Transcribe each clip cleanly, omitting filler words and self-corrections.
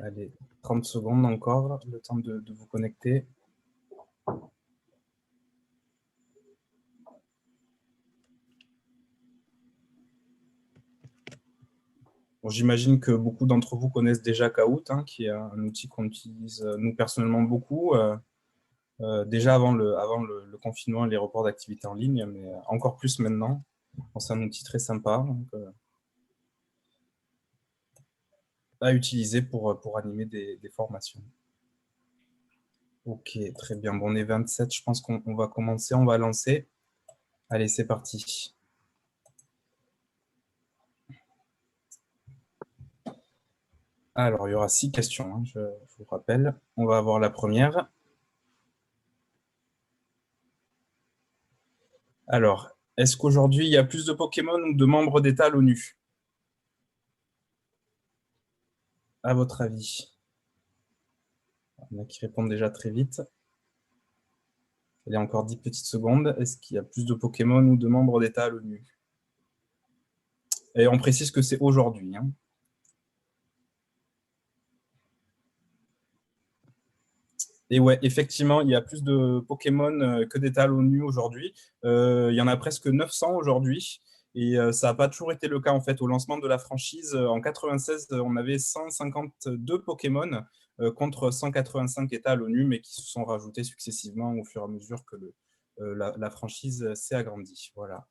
Allez, 30 secondes encore, le temps de vous connecter. Bon, j'imagine que beaucoup d'entre vous connaissent déjà Kahoot, hein, qui est un outil qu'on utilise, nous, personnellement, beaucoup. Déjà avant le confinement et les reports d'activités en ligne, mais encore plus maintenant. C'est un outil très sympa donc, à utiliser pour animer des formations. Ok, très bien. Bon, on est 27, je pense qu'on va commencer, on va lancer. Allez, c'est parti. Alors, il y aura 6 questions, hein, je vous rappelle. On va avoir la première. Alors, est-ce qu'aujourd'hui, il y a plus de Pokémon ou de membres d'État à l'ONU? À votre avis? Il y en a qui répondent déjà très vite. Il y a encore 10 petites secondes. Est-ce qu'il y a plus de Pokémon ou de membres d'État à l'ONU? Et on précise que c'est aujourd'hui. Hein. Et ouais, effectivement, il y a plus de Pokémon que d'État à l'ONU aujourd'hui. Il y en a presque 900 aujourd'hui. Et ça n'a pas toujours été le cas, en fait. Au lancement de la franchise, en 96, on avait 152 Pokémon contre 185 États à l'ONU, mais qui se sont rajoutés successivement au fur et à mesure que la franchise s'est agrandie. Voilà.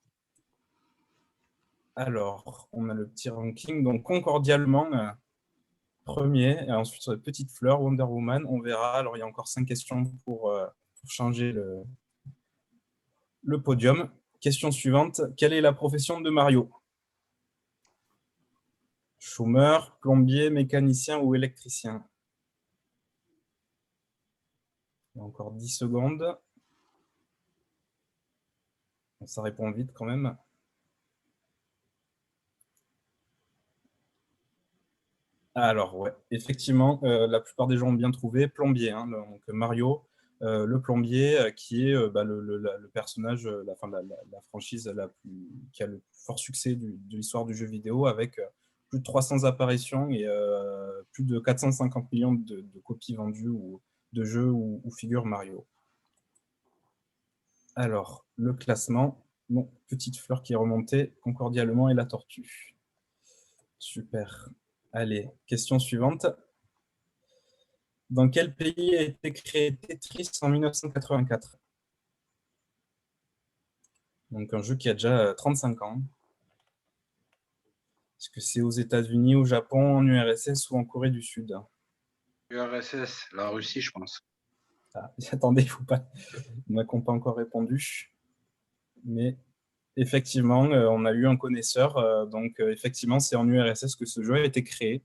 Alors, on a le petit ranking. Donc, concordialement, premier. Et ensuite, sur les petites fleurs, Wonder Woman, on verra. Alors, il y a encore 5 questions pour changer le podium. Question suivante. Quelle est la profession de Mario? Chômeur, plombier, mécanicien ou électricien? Il y a encore 10 secondes. Ça répond vite quand même. Alors, ouais, effectivement, la plupart des gens ont bien trouvé. Plombier, hein, donc Mario, le plombier, qui est le personnage, la franchise qui a le plus fort succès de l'histoire du jeu vidéo, avec plus de 300 apparitions et plus de 450 millions de copies vendues ou de jeux ou figures Mario. Alors, le classement, bon, petite fleur qui est remontée concordialement et la tortue. Super. Allez, question suivante. Dans quel pays a été créé Tetris en 1984? Donc un jeu qui a déjà 35 ans. Est-ce que c'est aux États-Unis, au Japon, en URSS ou en Corée du Sud? URSS, la Russie, je pense. Ah, attendez, il faut pas. On n'a pas encore répondu. Mais effectivement, on a eu un connaisseur. Donc effectivement, c'est en URSS que ce jeu a été créé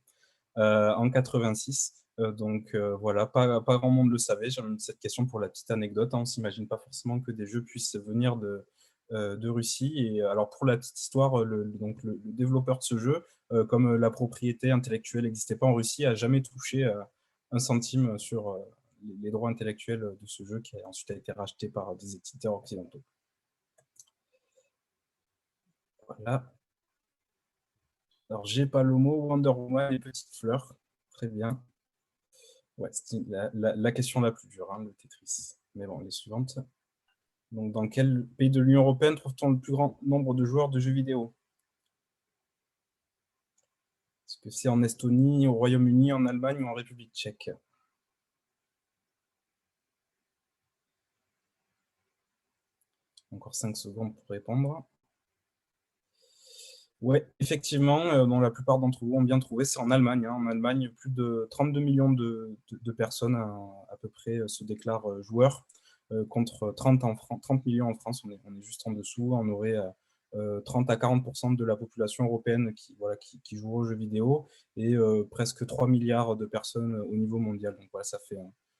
en 86. Donc voilà, pas grand monde le savait. J'ai mis cette question pour la petite anecdote. Hein. On ne s'imagine pas forcément que des jeux puissent venir de Russie. Et alors pour la petite histoire, donc le développeur de ce jeu, comme la propriété intellectuelle n'existait pas en Russie, a jamais touché un centime sur les droits intellectuels de ce jeu qui a ensuite été racheté par des éditeurs occidentaux. Voilà. Alors j'ai pas le mot Wonder Woman et Petite Fleur. Très bien. Ouais, c'était la question la plus dure, hein, le Tetris. Mais bon, les suivantes. Donc, dans quel pays de l'Union européenne trouve-t-on le plus grand nombre de joueurs de jeux vidéo? Est-ce que c'est en Estonie, au Royaume-Uni, en Allemagne ou en République tchèque? Encore 5 secondes pour répondre. Oui, effectivement, dont la plupart d'entre vous ont bien trouvé, c'est en Allemagne. Hein. En Allemagne, plus de 32 millions de personnes à peu près se déclarent joueurs, contre 30 millions en France. On est juste en dessous. On aurait 30 à 40% de la population européenne qui joue aux jeux vidéo et presque 3 milliards de personnes au niveau mondial. Donc voilà, ça fait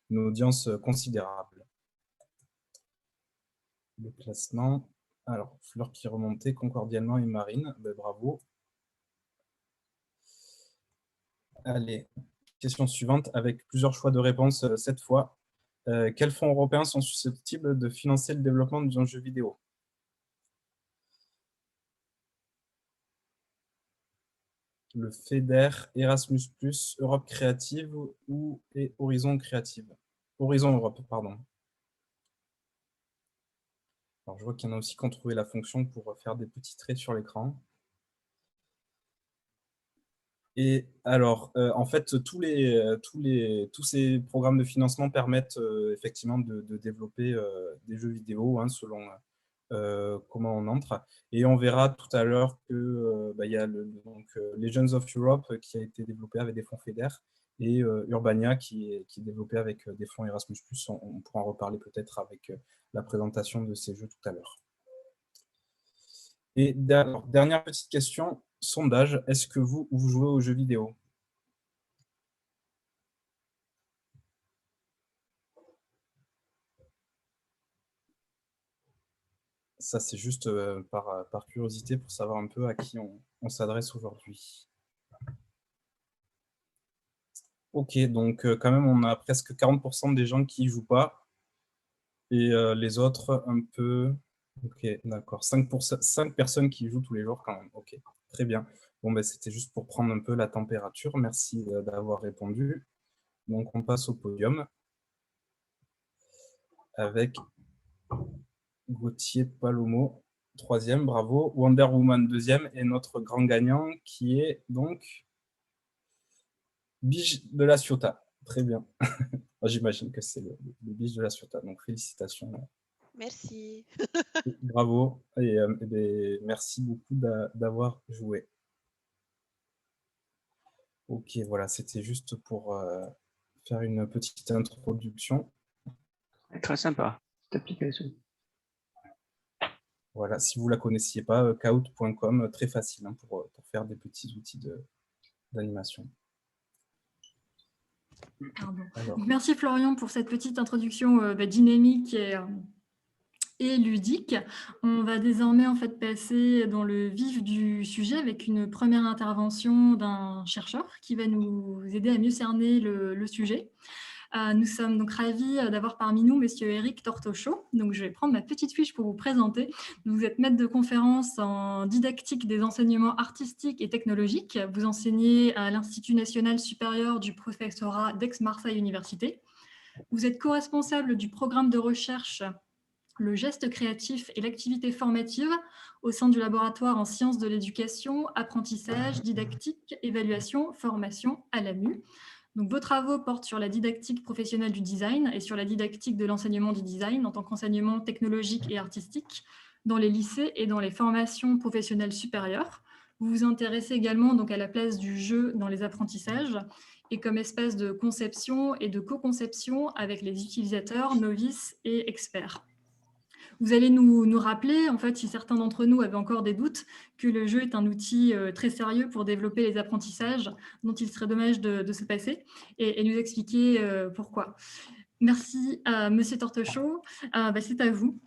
une audience considérable. Le classement. Alors, Fleur qui remontait concordialement et Marine, ben, bravo. Allez, question suivante avec plusieurs choix de réponse cette fois. Quels fonds européens sont susceptibles de financer le développement d'un jeu vidéo? le FEDER, Erasmus+, Europe Créative et Horizon Créative. Horizon Europe, pardon. Alors, je vois qu'il y en a aussi qui ont trouvé la fonction pour faire des petits traits sur l'écran. Et alors, en fait, tous ces programmes de financement permettent effectivement de développer des jeux vidéo selon comment on entre. Et on verra tout à l'heure que il y a Legends of Europe qui a été développé avec des fonds FEDER et Urbania qui est développé avec des fonds Erasmus+. On pourra en reparler peut-être avec la présentation de ces jeux tout à l'heure. Et dernière petite question, sondage, est-ce que vous jouez aux jeux vidéo? Ça, c'est juste par curiosité pour savoir un peu à qui on s'adresse aujourd'hui. Ok, donc quand même, on a presque 40% des gens qui ne jouent pas. Et les autres, un peu... Ok, d'accord. 5 personnes qui jouent tous les jours quand même. Ok, très bien. Bon, ben, c'était juste pour prendre un peu la température. Merci d'avoir répondu. Donc, on passe au podium avec Gauthier Palomo, 3e, bravo. Wonder Woman, 2e. Et notre grand gagnant qui est donc Bige de la Ciotat. Très bien. J'imagine que c'est le Bige de la Ciotat. Donc, félicitations. Merci. Bravo. Et merci beaucoup d'avoir joué. Ok, voilà, c'était juste pour faire une petite introduction. Très sympa, cette application. Voilà, si vous ne la connaissiez pas, kahoot.com, très facile pour faire des petits outils d'animation. Merci Florian pour cette petite introduction dynamique et ludique. On va désormais en fait passer dans le vif du sujet avec une première intervention d'un chercheur qui va nous aider à mieux cerner le sujet. Nous sommes donc ravis d'avoir parmi nous Monsieur Éric Tortochot. Donc, je vais prendre ma petite fiche pour vous présenter. Vous êtes maître de conférence en didactique des enseignements artistiques et technologiques. Vous enseignez à l'Institut national supérieur du professorat d'Aix-Marseille Université. Vous êtes co-responsable du programme de recherche le geste créatif et l'activité formative au sein du laboratoire en sciences de l'éducation, apprentissage, didactique, évaluation, formation à l'AMU. Donc, vos travaux portent sur la didactique professionnelle du design et sur la didactique de l'enseignement du design en tant qu'enseignement technologique et artistique dans les lycées et dans les formations professionnelles supérieures. Vous vous intéressez également donc à la place du jeu dans les apprentissages et comme espace de conception et de co-conception avec les utilisateurs, novices et experts. Vous allez nous rappeler, en fait, si certains d'entre nous avaient encore des doutes, que le jeu est un outil très sérieux pour développer les apprentissages dont il serait dommage de se passer et nous expliquer pourquoi. Merci à Monsieur Tortochot. C'est à vous.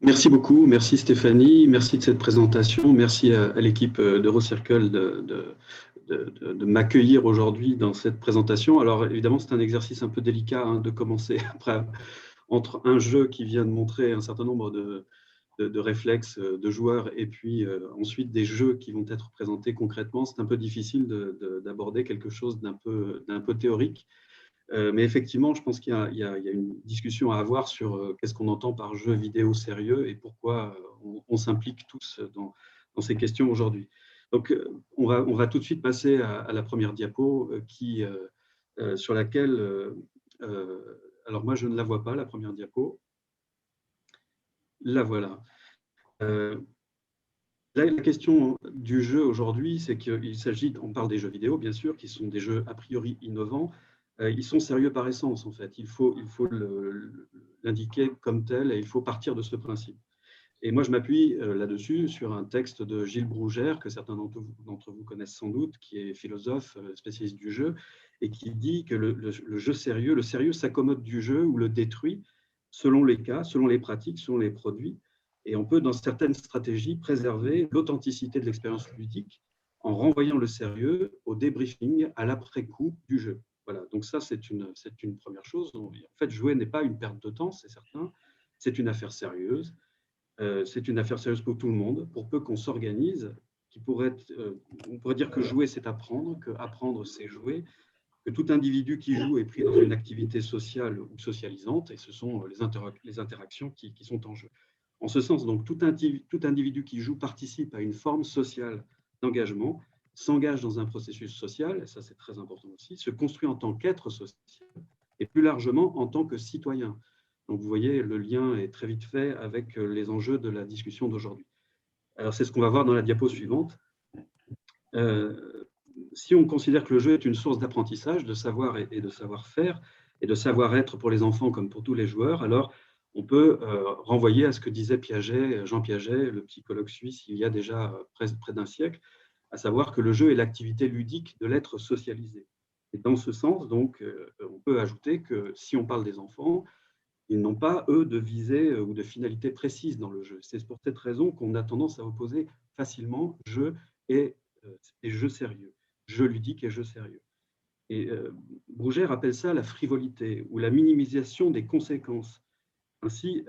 Merci beaucoup. Merci Stéphanie. Merci de cette présentation. Merci à l'équipe d'Eurocircle de m'accueillir aujourd'hui dans cette présentation. Alors, évidemment, c'est un exercice un peu délicat de commencer après entre un jeu qui vient de montrer un certain nombre de réflexes de joueurs et puis ensuite des jeux qui vont être présentés concrètement. C'est un peu difficile d'aborder quelque chose d'un peu théorique. Mais effectivement, je pense qu'il y a une discussion à avoir sur qu'est-ce qu'on entend par jeu vidéo sérieux et pourquoi on s'implique tous dans ces questions aujourd'hui. Donc, on va tout de suite passer à la première diapo sur laquelle... alors, moi, je ne la vois pas, la première diapo. La voilà. Là, la question du jeu aujourd'hui, c'est qu'il s'agit, on parle des jeux vidéo, bien sûr, qui sont des jeux a priori innovants. Ils sont sérieux par essence, en fait. Il faut l'indiquer comme tel et il faut partir de ce principe. Et moi, je m'appuie là-dessus sur un texte de Gilles Brougère, que certains d'entre vous connaissent sans doute, qui est philosophe, spécialiste du jeu, et qui dit que le jeu sérieux, le sérieux s'accommode du jeu ou le détruit selon les cas, selon les pratiques, selon les produits. Et on peut, dans certaines stratégies, préserver l'authenticité de l'expérience ludique en renvoyant le sérieux au débriefing, à l'après-coup du jeu. Voilà, donc ça, c'est une première chose. En fait, jouer n'est pas une perte de temps, c'est certain. C'est une affaire sérieuse. C'est une affaire sérieuse pour tout le monde. Pour peu qu'on s'organise, on pourrait dire que jouer, c'est apprendre, que apprendre, c'est jouer, que tout individu qui joue est pris dans une activité sociale ou socialisante, et ce sont les interactions qui sont en jeu. En ce sens, donc, tout individu qui joue participe à une forme sociale d'engagement, s'engage dans un processus social, et ça c'est très important aussi, se construit en tant qu'être social, et plus largement en tant que citoyen. Donc vous voyez, le lien est très vite fait avec les enjeux de la discussion d'aujourd'hui. Alors c'est ce qu'on va voir dans la diapo suivante. Si on considère que le jeu est une source d'apprentissage, de savoir et de savoir-faire, et de savoir-être pour les enfants comme pour tous les joueurs, alors on peut renvoyer à ce que disait Piaget, Jean Piaget, le psychologue suisse, il y a déjà près d'un siècle, à savoir que le jeu est l'activité ludique de l'être socialisé. Et dans ce sens, donc, on peut ajouter que si on parle des enfants, ils n'ont pas, eux, de visée ou de finalité précise dans le jeu. C'est pour cette raison qu'on a tendance à opposer facilement jeu et jeu sérieux, jeu ludique et jeu sérieux. Et Brougère appelle ça la frivolité ou la minimisation des conséquences. Ainsi,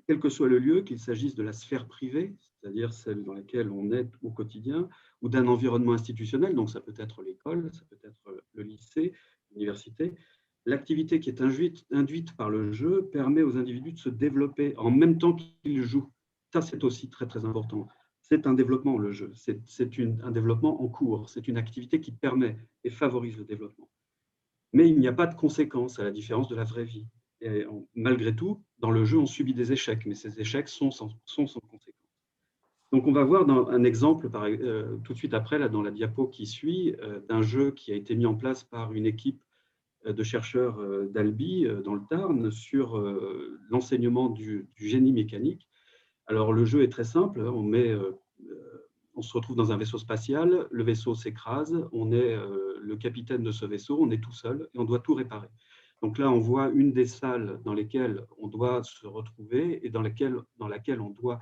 quel que soit le lieu, qu'il s'agisse de la sphère privée, c'est-à-dire celle dans laquelle on est au quotidien, ou d'un environnement institutionnel, donc ça peut être l'école, ça peut être le lycée, l'université, l'activité qui est induite par le jeu permet aux individus de se développer en même temps qu'ils jouent. Ça, c'est aussi très, très important. C'est un développement, le jeu. C'est un développement en cours. C'est une activité qui permet et favorise le développement. Mais il n'y a pas de conséquences, à la différence de la vraie vie. Et malgré tout, dans le jeu, on subit des échecs, mais ces échecs sont sans conséquence. Donc, on va voir un exemple tout de suite après, là, dans la diapo qui suit, d'un jeu qui a été mis en place par une équipe de chercheurs d'Albi, dans le Tarn, sur l'enseignement du génie mécanique. Alors, le jeu est très simple. On se retrouve dans un vaisseau spatial, le vaisseau s'écrase, on est le capitaine de ce vaisseau, on est tout seul et on doit tout réparer. Donc là, on voit une des salles dans lesquelles on doit se retrouver et dans laquelle on doit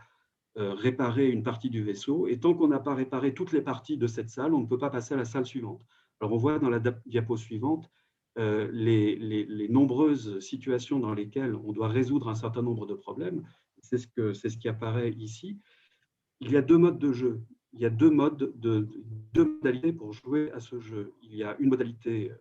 réparer une partie du vaisseau. Et tant qu'on n'a pas réparé toutes les parties de cette salle, on ne peut pas passer à la salle suivante. Alors, on voit dans la diapo suivante les nombreuses situations dans lesquelles on doit résoudre un certain nombre de problèmes. C'est ce qui apparaît ici. Il y a deux modes de jeu. Il y a deux modalités pour jouer à ce jeu. Il y a une modalité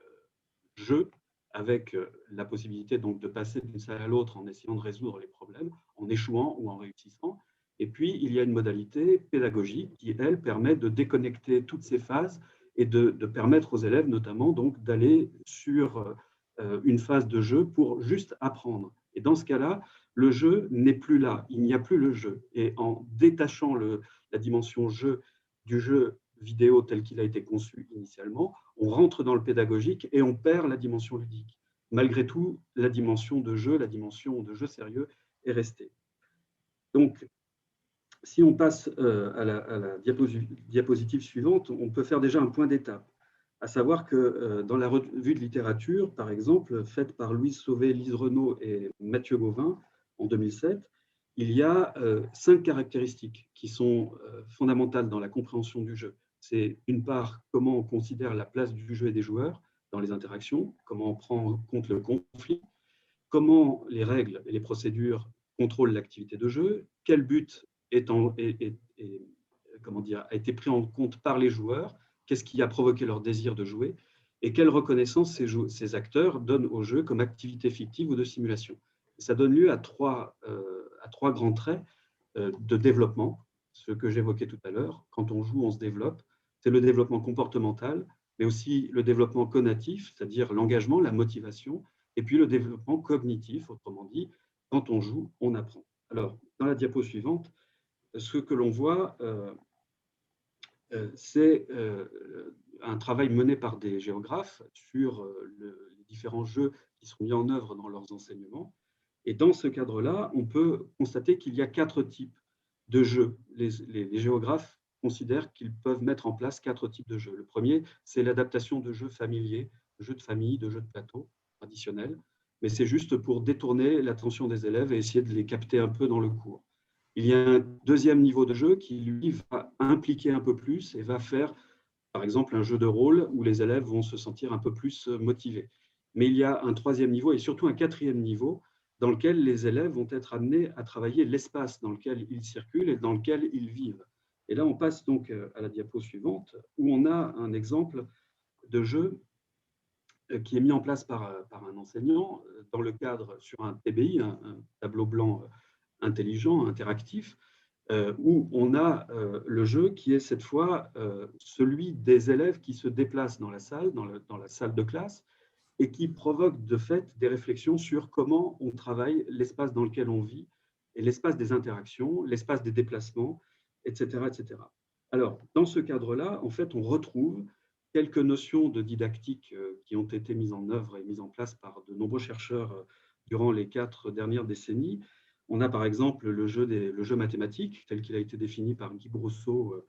jeu, avec la possibilité donc de passer d'une salle à l'autre en essayant de résoudre les problèmes, en échouant ou en réussissant. Et puis, il y a une modalité pédagogique qui, elle, permet de déconnecter toutes ces phases et de permettre aux élèves, notamment, donc d'aller sur une phase de jeu pour juste apprendre. Et dans ce cas-là, le jeu n'est plus là, il n'y a plus le jeu. Et en détachant la dimension jeu du jeu vidéo tel qu'il a été conçu initialement, on rentre dans le pédagogique et on perd la dimension ludique. Malgré tout, la dimension de jeu sérieux est restée. Donc, si on passe à la diapositive suivante, on peut faire déjà un point d'étape, à savoir que dans la revue de littérature, par exemple, faite par Louise Sauvé, Lise Renaud et Mathieu Gauvin en 2007, il y a 5 caractéristiques qui sont fondamentales dans la compréhension du jeu. C'est d'une part comment on considère la place du jeu et des joueurs dans les interactions, comment on prend en compte le conflit, comment les règles et les procédures contrôlent l'activité de jeu, quel but a été pris en compte par les joueurs, qu'est-ce qui a provoqué leur désir de jouer, et quelle reconnaissance ces acteurs donnent au jeu comme activité fictive ou de simulation. Et ça donne lieu à trois grands traits de développement, ce que j'évoquais tout à l'heure. Quand on joue, on se développe. C'est le développement comportemental, mais aussi le développement cognitif, c'est-à-dire l'engagement, la motivation, et puis le développement cognitif, autrement dit, quand on joue, on apprend. Alors, dans la diapo suivante, ce que l'on voit, c'est un travail mené par des géographes sur les différents jeux qui sont mis en œuvre dans leurs enseignements. Et dans ce cadre-là, on peut constater qu'il y a 4 types de jeux. Les géographes considèrent qu'ils peuvent mettre en place 4 types de jeux. Le premier, c'est l'adaptation de jeux familiers, de jeux de famille, de jeux de plateau traditionnels, mais c'est juste pour détourner l'attention des élèves et essayer de les capter un peu dans le cours. Il y a un deuxième niveau de jeu qui, lui, va impliquer un peu plus et va faire, par exemple, un jeu de rôle où les élèves vont se sentir un peu plus motivés. Mais il y a un troisième niveau et surtout un quatrième niveau dans lequel les élèves vont être amenés à travailler l'espace dans lequel ils circulent et dans lequel ils vivent. Et là, on passe donc à la diapo suivante, où on a un exemple de jeu qui est mis en place par un enseignant dans le cadre sur un TBI, un tableau blanc intelligent, interactif, où on a le jeu qui est cette fois celui des élèves qui se déplacent dans la salle, dans la salle de classe, et qui provoque de fait des réflexions sur comment on travaille l'espace dans lequel on vit, et l'espace des interactions, l'espace des déplacements, etc., etc. Alors, dans ce cadre-là, en fait, on retrouve quelques notions de didactique qui ont été mises en œuvre et mises en place par de nombreux chercheurs durant les 4 dernières décennies. On a par exemple le jeu mathématique, tel qu'il a été défini par Guy Brosseau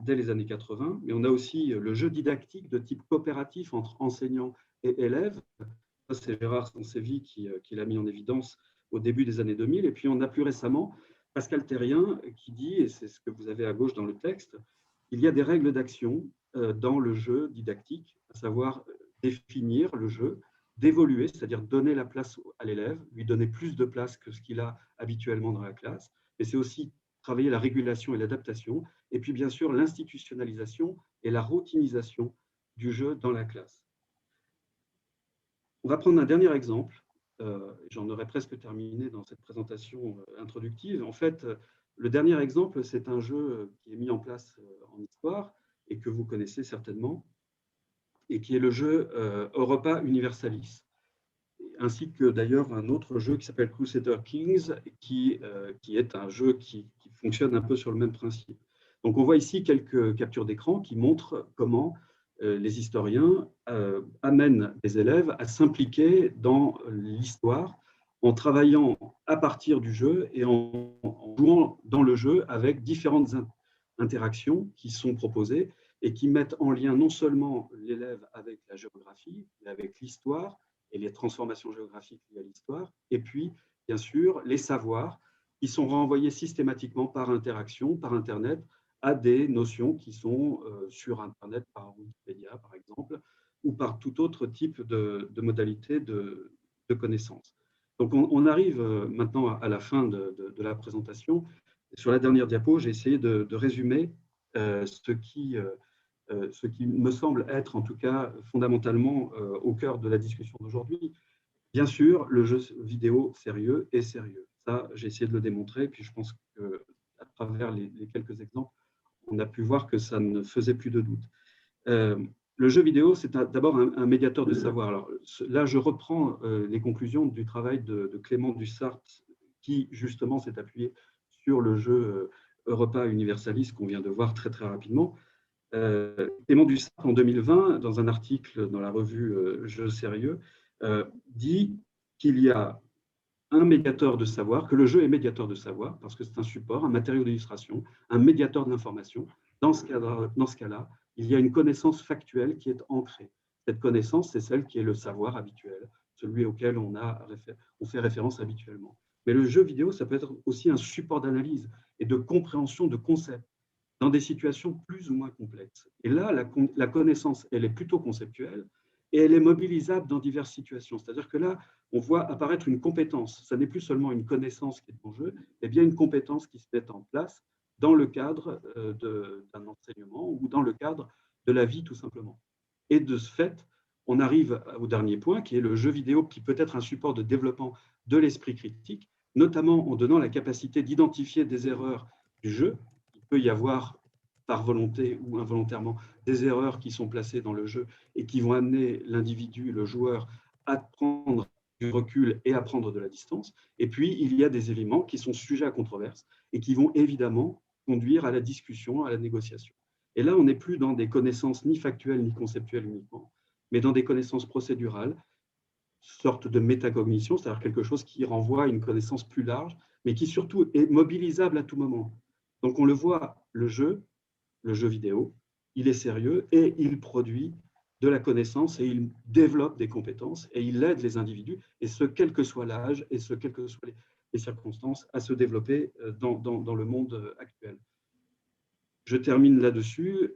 dès les années 80, mais on a aussi le jeu didactique de type coopératif entre enseignants et élèves. C'est Gérard Sansevi qui l'a mis en évidence au début des années 2000. Et puis on a plus récemment Pascal Terrien qui dit, et c'est ce que vous avez à gauche dans le texte, il y a des règles d'action dans le jeu didactique, à savoir définir le jeu, d'évoluer, c'est-à-dire donner la place à l'élève, lui donner plus de place que ce qu'il a habituellement dans la classe. Mais c'est aussi travailler la régulation et l'adaptation, et puis bien sûr l'institutionnalisation et la routinisation du jeu dans la classe. On va prendre un dernier exemple. J'en aurais presque terminé dans cette présentation introductive. En fait, le dernier exemple, c'est un jeu qui est mis en place en histoire et que vous connaissez certainement, et qui est le jeu Europa Universalis, ainsi que d'ailleurs un autre jeu qui s'appelle Crusader Kings, qui est un jeu qui fonctionne un peu sur le même principe. Donc on voit ici quelques captures d'écran qui montrent comment les historiens amènent les élèves à s'impliquer dans l'histoire en travaillant à partir du jeu et en jouant dans le jeu avec différentes interactions qui sont proposées et qui mettent en lien non seulement l'élève avec la géographie, mais avec l'histoire et les transformations géographiques liées à l'histoire, et puis, bien sûr, les savoirs qui sont renvoyés systématiquement par interaction, par Internet, à des notions qui sont sur Internet, par Wikipédia, par exemple, ou par tout autre type de modalité de connaissance. Donc, on arrive maintenant à la fin de la présentation. Sur la dernière diapo, j'ai essayé de résumer ce qui me semble être, en tout cas, fondamentalement au cœur de la discussion d'aujourd'hui. Bien sûr, le jeu vidéo sérieux est sérieux. Ça, j'ai essayé de le démontrer, puis je pense qu'à travers les quelques exemples, on a pu voir que ça ne faisait plus de doute. Le jeu vidéo, c'est d'abord un médiateur de savoir. Alors, là, je reprends les conclusions du travail de Clément Dussart, qui justement s'est appuyé sur le jeu Europa Universalis qu'on vient de voir très très rapidement. Clément Dussart, en 2020, dans un article dans la revue Jeux sérieux, dit qu'il y a un médiateur de savoir, que le jeu est médiateur de savoir, parce que c'est un support, un matériau d'illustration, un médiateur de l'information. Dans ce cas-là, il y a une connaissance factuelle qui est ancrée. Cette connaissance, c'est celle qui est le savoir habituel, celui auquel on fait référence habituellement. Mais le jeu vidéo, ça peut être aussi un support d'analyse et de compréhension de concepts dans des situations plus ou moins complexes. Et là, la connaissance, elle est plutôt conceptuelle et elle est mobilisable dans diverses situations. C'est-à-dire que là, on voit apparaître une compétence. Ça n'est plus seulement une connaissance qui est en jeu, mais bien une compétence qui se met en place dans le cadre d'un enseignement ou dans le cadre de la vie, tout simplement. Et de ce fait, on arrive au dernier point, qui est le jeu vidéo, qui peut être un support de développement de l'esprit critique, notamment en donnant la capacité d'identifier des erreurs du jeu. Il peut y avoir, par volonté ou involontairement, des erreurs qui sont placées dans le jeu et qui vont amener l'individu, le joueur, à prendre du recul et à prendre de la distance. Et puis, il y a des éléments qui sont sujets à controverse et qui vont évidemment conduire à la discussion, à la négociation. Et là, on n'est plus dans des connaissances ni factuelles ni conceptuelles uniquement, mais dans des connaissances procédurales, sorte de métacognition, c'est-à-dire quelque chose qui renvoie à une connaissance plus large, mais qui surtout est mobilisable à tout moment. Donc on le voit, le jeu vidéo, il est sérieux et il produit de la connaissance et il développe des compétences et il aide les individus, et ce, quel que soit l'âge et ce, quelles que soient les circonstances, à se développer dans le monde actuel. Je termine là-dessus.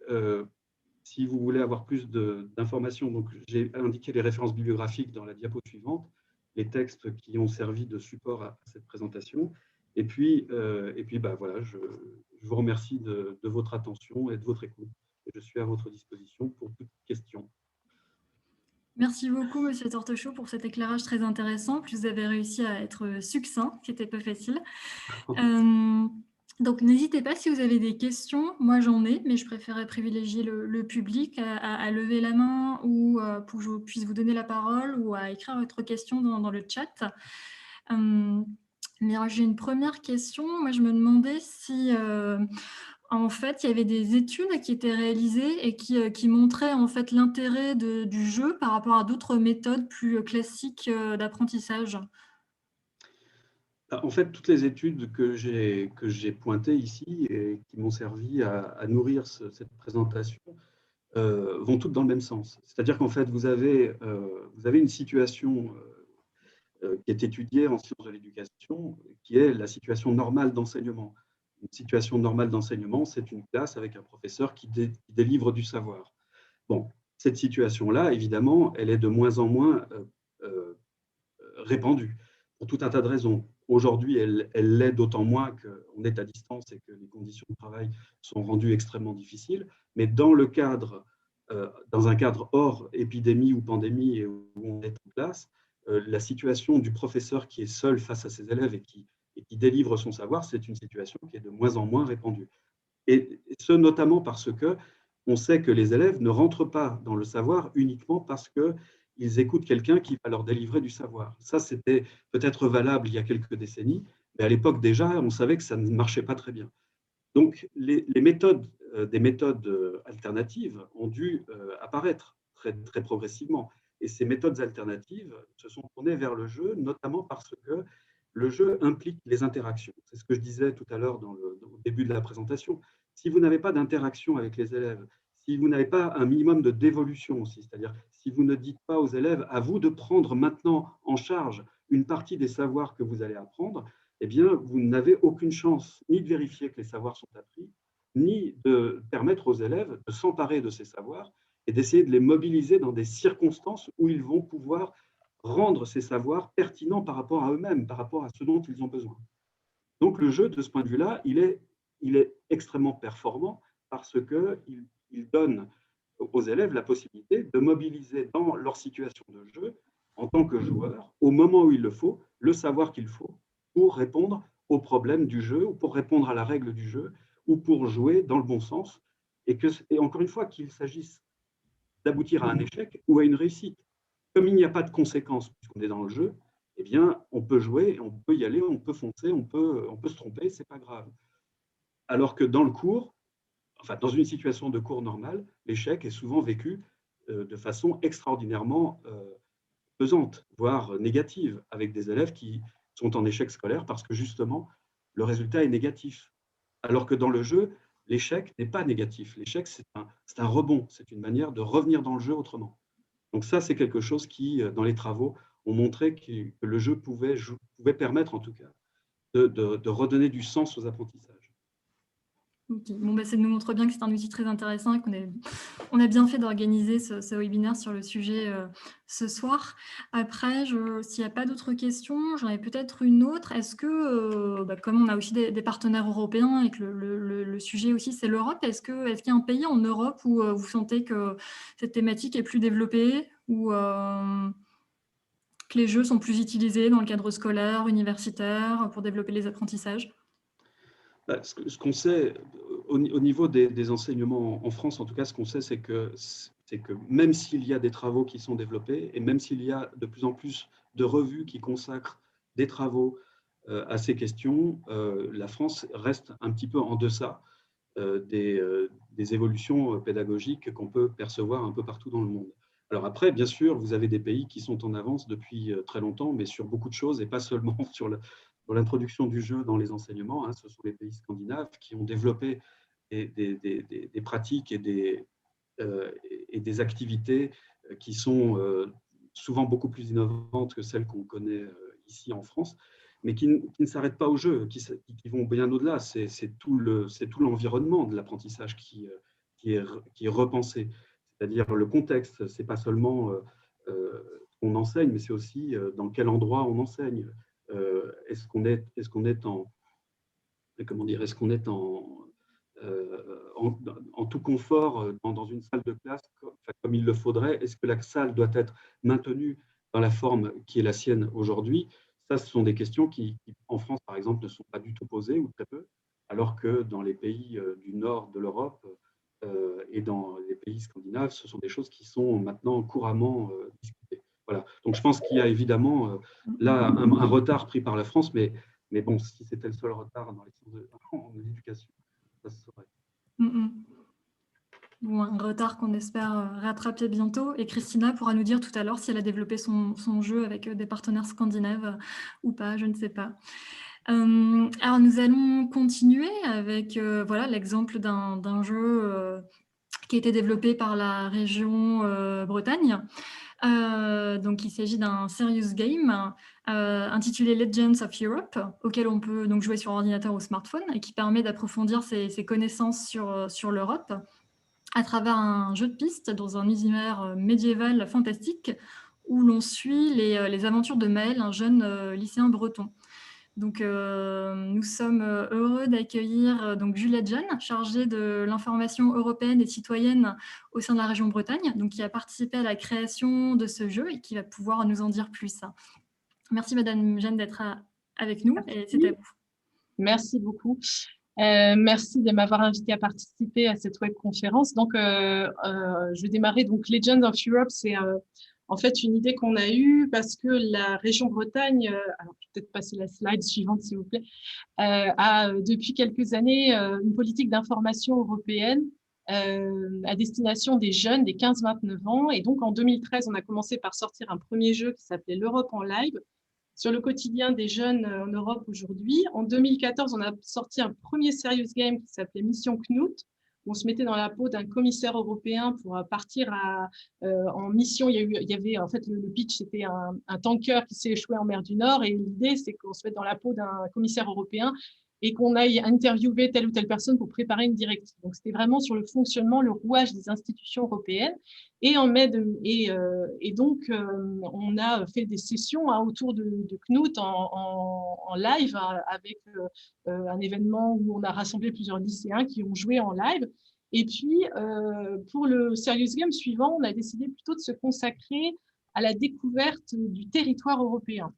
Si vous voulez avoir plus d'informations, donc j'ai indiqué les références bibliographiques dans la diapo suivante, les textes qui ont servi de support à cette présentation. Voilà, je vous remercie de votre attention et de votre écoute. Et je suis à votre disposition pour toute question. Merci beaucoup, Monsieur Tortechaud, pour cet éclairage très intéressant. Puis vous avez réussi à être succinct, ce qui n'était pas facile. Donc, n'hésitez pas si vous avez des questions. Moi, j'en ai, mais je préférais privilégier le public à lever la main ou pour que je puisse vous donner la parole ou à écrire votre question dans le chat. Mais j'ai une première question. Moi, je me demandais si, en fait, il y avait des études qui étaient réalisées et qui montraient en fait l'intérêt du jeu par rapport à d'autres méthodes plus classiques d'apprentissage. En fait, toutes les études que j'ai pointées ici et qui m'ont servi à nourrir cette présentation vont toutes dans le même sens. C'est-à-dire qu'en fait, vous avez une situation qui est étudiée en sciences de l'éducation, qui est la situation normale d'enseignement. Une situation normale d'enseignement, c'est une classe avec un professeur qui délivre du savoir. Bon, cette situation-là, évidemment, elle est de moins en moins répandue, pour tout un tas de raisons. Aujourd'hui, elle l'est d'autant moins qu'on est à distance et que les conditions de travail sont rendues extrêmement difficiles. Mais dans un cadre hors épidémie ou pandémie et où on est en classe, la situation du professeur qui est seul face à ses élèves et qui délivre son savoir, c'est une situation qui est de moins en moins répandue. Et ce, notamment parce que on sait que les élèves ne rentrent pas dans le savoir uniquement parce qu'ils écoutent quelqu'un qui va leur délivrer du savoir. Ça, c'était peut-être valable il y a quelques décennies, mais à l'époque déjà, on savait que ça ne marchait pas très bien. Donc, des méthodes alternatives ont dû apparaître très progressivement. Et ces méthodes alternatives se sont tournées vers le jeu, notamment parce que le jeu implique les interactions. C'est ce que je disais tout à l'heure au début de la présentation. Si vous n'avez pas d'interaction avec les élèves, si vous n'avez pas un minimum de dévolution aussi, c'est-à-dire si vous ne dites pas aux élèves, à vous de prendre maintenant en charge une partie des savoirs que vous allez apprendre, eh bien, vous n'avez aucune chance ni de vérifier que les savoirs sont appris, ni de permettre aux élèves de s'emparer de ces savoirs et d'essayer de les mobiliser dans des circonstances où ils vont pouvoir rendre ces savoirs pertinents par rapport à eux-mêmes, par rapport à ce dont ils ont besoin. Donc, le jeu, de ce point de vue-là, il est extrêmement performant parce qu'il donne aux élèves la possibilité de mobiliser dans leur situation de jeu, en tant que joueur, au moment où il le faut, le savoir qu'il faut pour répondre aux problèmes du jeu, ou pour répondre à la règle du jeu, ou pour jouer dans le bon sens. Et encore une fois, qu'il s'agisse d'aboutir à un échec ou à une réussite. Comme il n'y a pas de conséquences puisqu'on est dans le jeu, eh bien, on peut jouer, on peut y aller, on peut foncer, on peut se tromper, c'est pas grave. Alors que dans le cours, enfin, dans une situation de cours normale, l'échec est souvent vécu de façon extraordinairement pesante, voire négative, avec des élèves qui sont en échec scolaire parce que justement, le résultat est négatif. Alors que dans le jeu, l'échec n'est pas négatif. L'échec, c'est un rebond, c'est une manière de revenir dans le jeu autrement. Donc ça, c'est quelque chose qui, dans les travaux, ont montré que le jeu pouvait permettre, en tout cas, de redonner du sens aux apprentissages. Okay. Bon, ça nous montre bien que c'est un outil très intéressant et qu'on a bien fait d'organiser ce webinaire sur le sujet ce soir. Après, s'il n'y a pas d'autres questions, j'en ai peut-être une autre. Est-ce que, comme on a aussi des partenaires européens et que le sujet aussi, c'est l'Europe, est-ce qu'il y a un pays en Europe où vous sentez que cette thématique est plus développée ou que les jeux sont plus utilisés dans le cadre scolaire, universitaire, pour développer les apprentissages ? Ce qu'on sait au niveau des enseignements en France, en tout cas, ce qu'on sait, c'est que même s'il y a des travaux qui sont développés et même s'il y a de plus en plus de revues qui consacrent des travaux à ces questions, la France reste un petit peu en deçà des évolutions pédagogiques qu'on peut percevoir un peu partout dans le monde. Alors après, bien sûr, vous avez des pays qui sont en avance depuis très longtemps, mais sur beaucoup de choses et pas seulement sur l'introduction du jeu dans les enseignements. Ce sont les pays scandinaves qui ont développé des pratiques et des activités qui sont souvent beaucoup plus innovantes que celles qu'on connaît ici en France, mais qui ne s'arrêtent pas au jeu, qui vont bien au-delà. C'est tout l'environnement de l'apprentissage qui est repensé. C'est-à-dire le contexte, ce n'est pas seulement ce qu'on enseigne, mais c'est aussi dans quel endroit on enseigne. Est-ce qu'on est comment dire, est-ce qu'on est en tout confort dans une salle de classe comme il le faudrait? Est-ce que la salle doit être maintenue dans la forme qui est la sienne aujourd'hui? Ça, ce sont des questions qui, en France, par exemple, ne sont pas du tout posées ou très peu, alors que dans les pays du nord de l'Europe et dans les pays scandinaves, ce sont des choses qui sont maintenant couramment discutées. Voilà. Donc, je pense qu'il y a évidemment là un retard pris par la France, mais bon, si c'était le seul retard dans les sciences en éducation, ça se saurait. Bon, un retard qu'on espère rattraper bientôt. Et Christina pourra nous dire tout à l'heure si elle a développé son jeu avec des partenaires scandinaves ou pas, je ne sais pas. Alors, nous allons continuer avec voilà, l'exemple d'un jeu qui a été développé par la région Bretagne. Donc, il s'agit d'un serious game intitulé Legends of Europe, auquel on peut donc jouer sur ordinateur ou smartphone et qui permet d'approfondir ses connaissances sur l'Europe à travers un jeu de piste dans un univers médiéval fantastique où l'on suit les aventures de Maël, un jeune lycéen breton. Donc, nous sommes heureux d'accueillir donc Juliette Jeanne, chargée de l'information européenne et citoyenne au sein de la région Bretagne, donc qui a participé à la création de ce jeu et qui va pouvoir nous en dire plus. Merci Madame Jeanne d'être avec nous et c'est à vous. Merci beaucoup. Merci de m'avoir invité à participer à cette webconférence. Donc, je vais démarrer. Donc, Legends of Europe, c'est en fait une idée qu'on a eue parce que la région Bretagne, alors peut-être passer la slide suivante s'il vous plaît, a depuis quelques années une politique d'information européenne à destination des jeunes des 15-29 ans. Et donc, en 2013, on a commencé par sortir un premier jeu qui s'appelait l'Europe en live, sur le quotidien des jeunes en Europe aujourd'hui. En 2014, on a sorti un premier serious game qui s'appelait Mission Knut. On se mettait dans la peau d'un commissaire européen pour partir en mission. Il y avait en fait le pitch, c'était un tanker qui s'est échoué en mer du Nord, et l'idée c'est qu'on se mette dans la peau d'un commissaire européen et qu'on aille interviewer telle ou telle personne pour préparer une directive. Donc c'était vraiment sur le fonctionnement, le rouage des institutions européennes. Et donc on a fait des sessions autour de Knut en live avec un événement où on a rassemblé plusieurs lycéens qui ont joué en live. Et puis pour le serious game suivant, on a décidé plutôt de se consacrer à la découverte du territoire européen.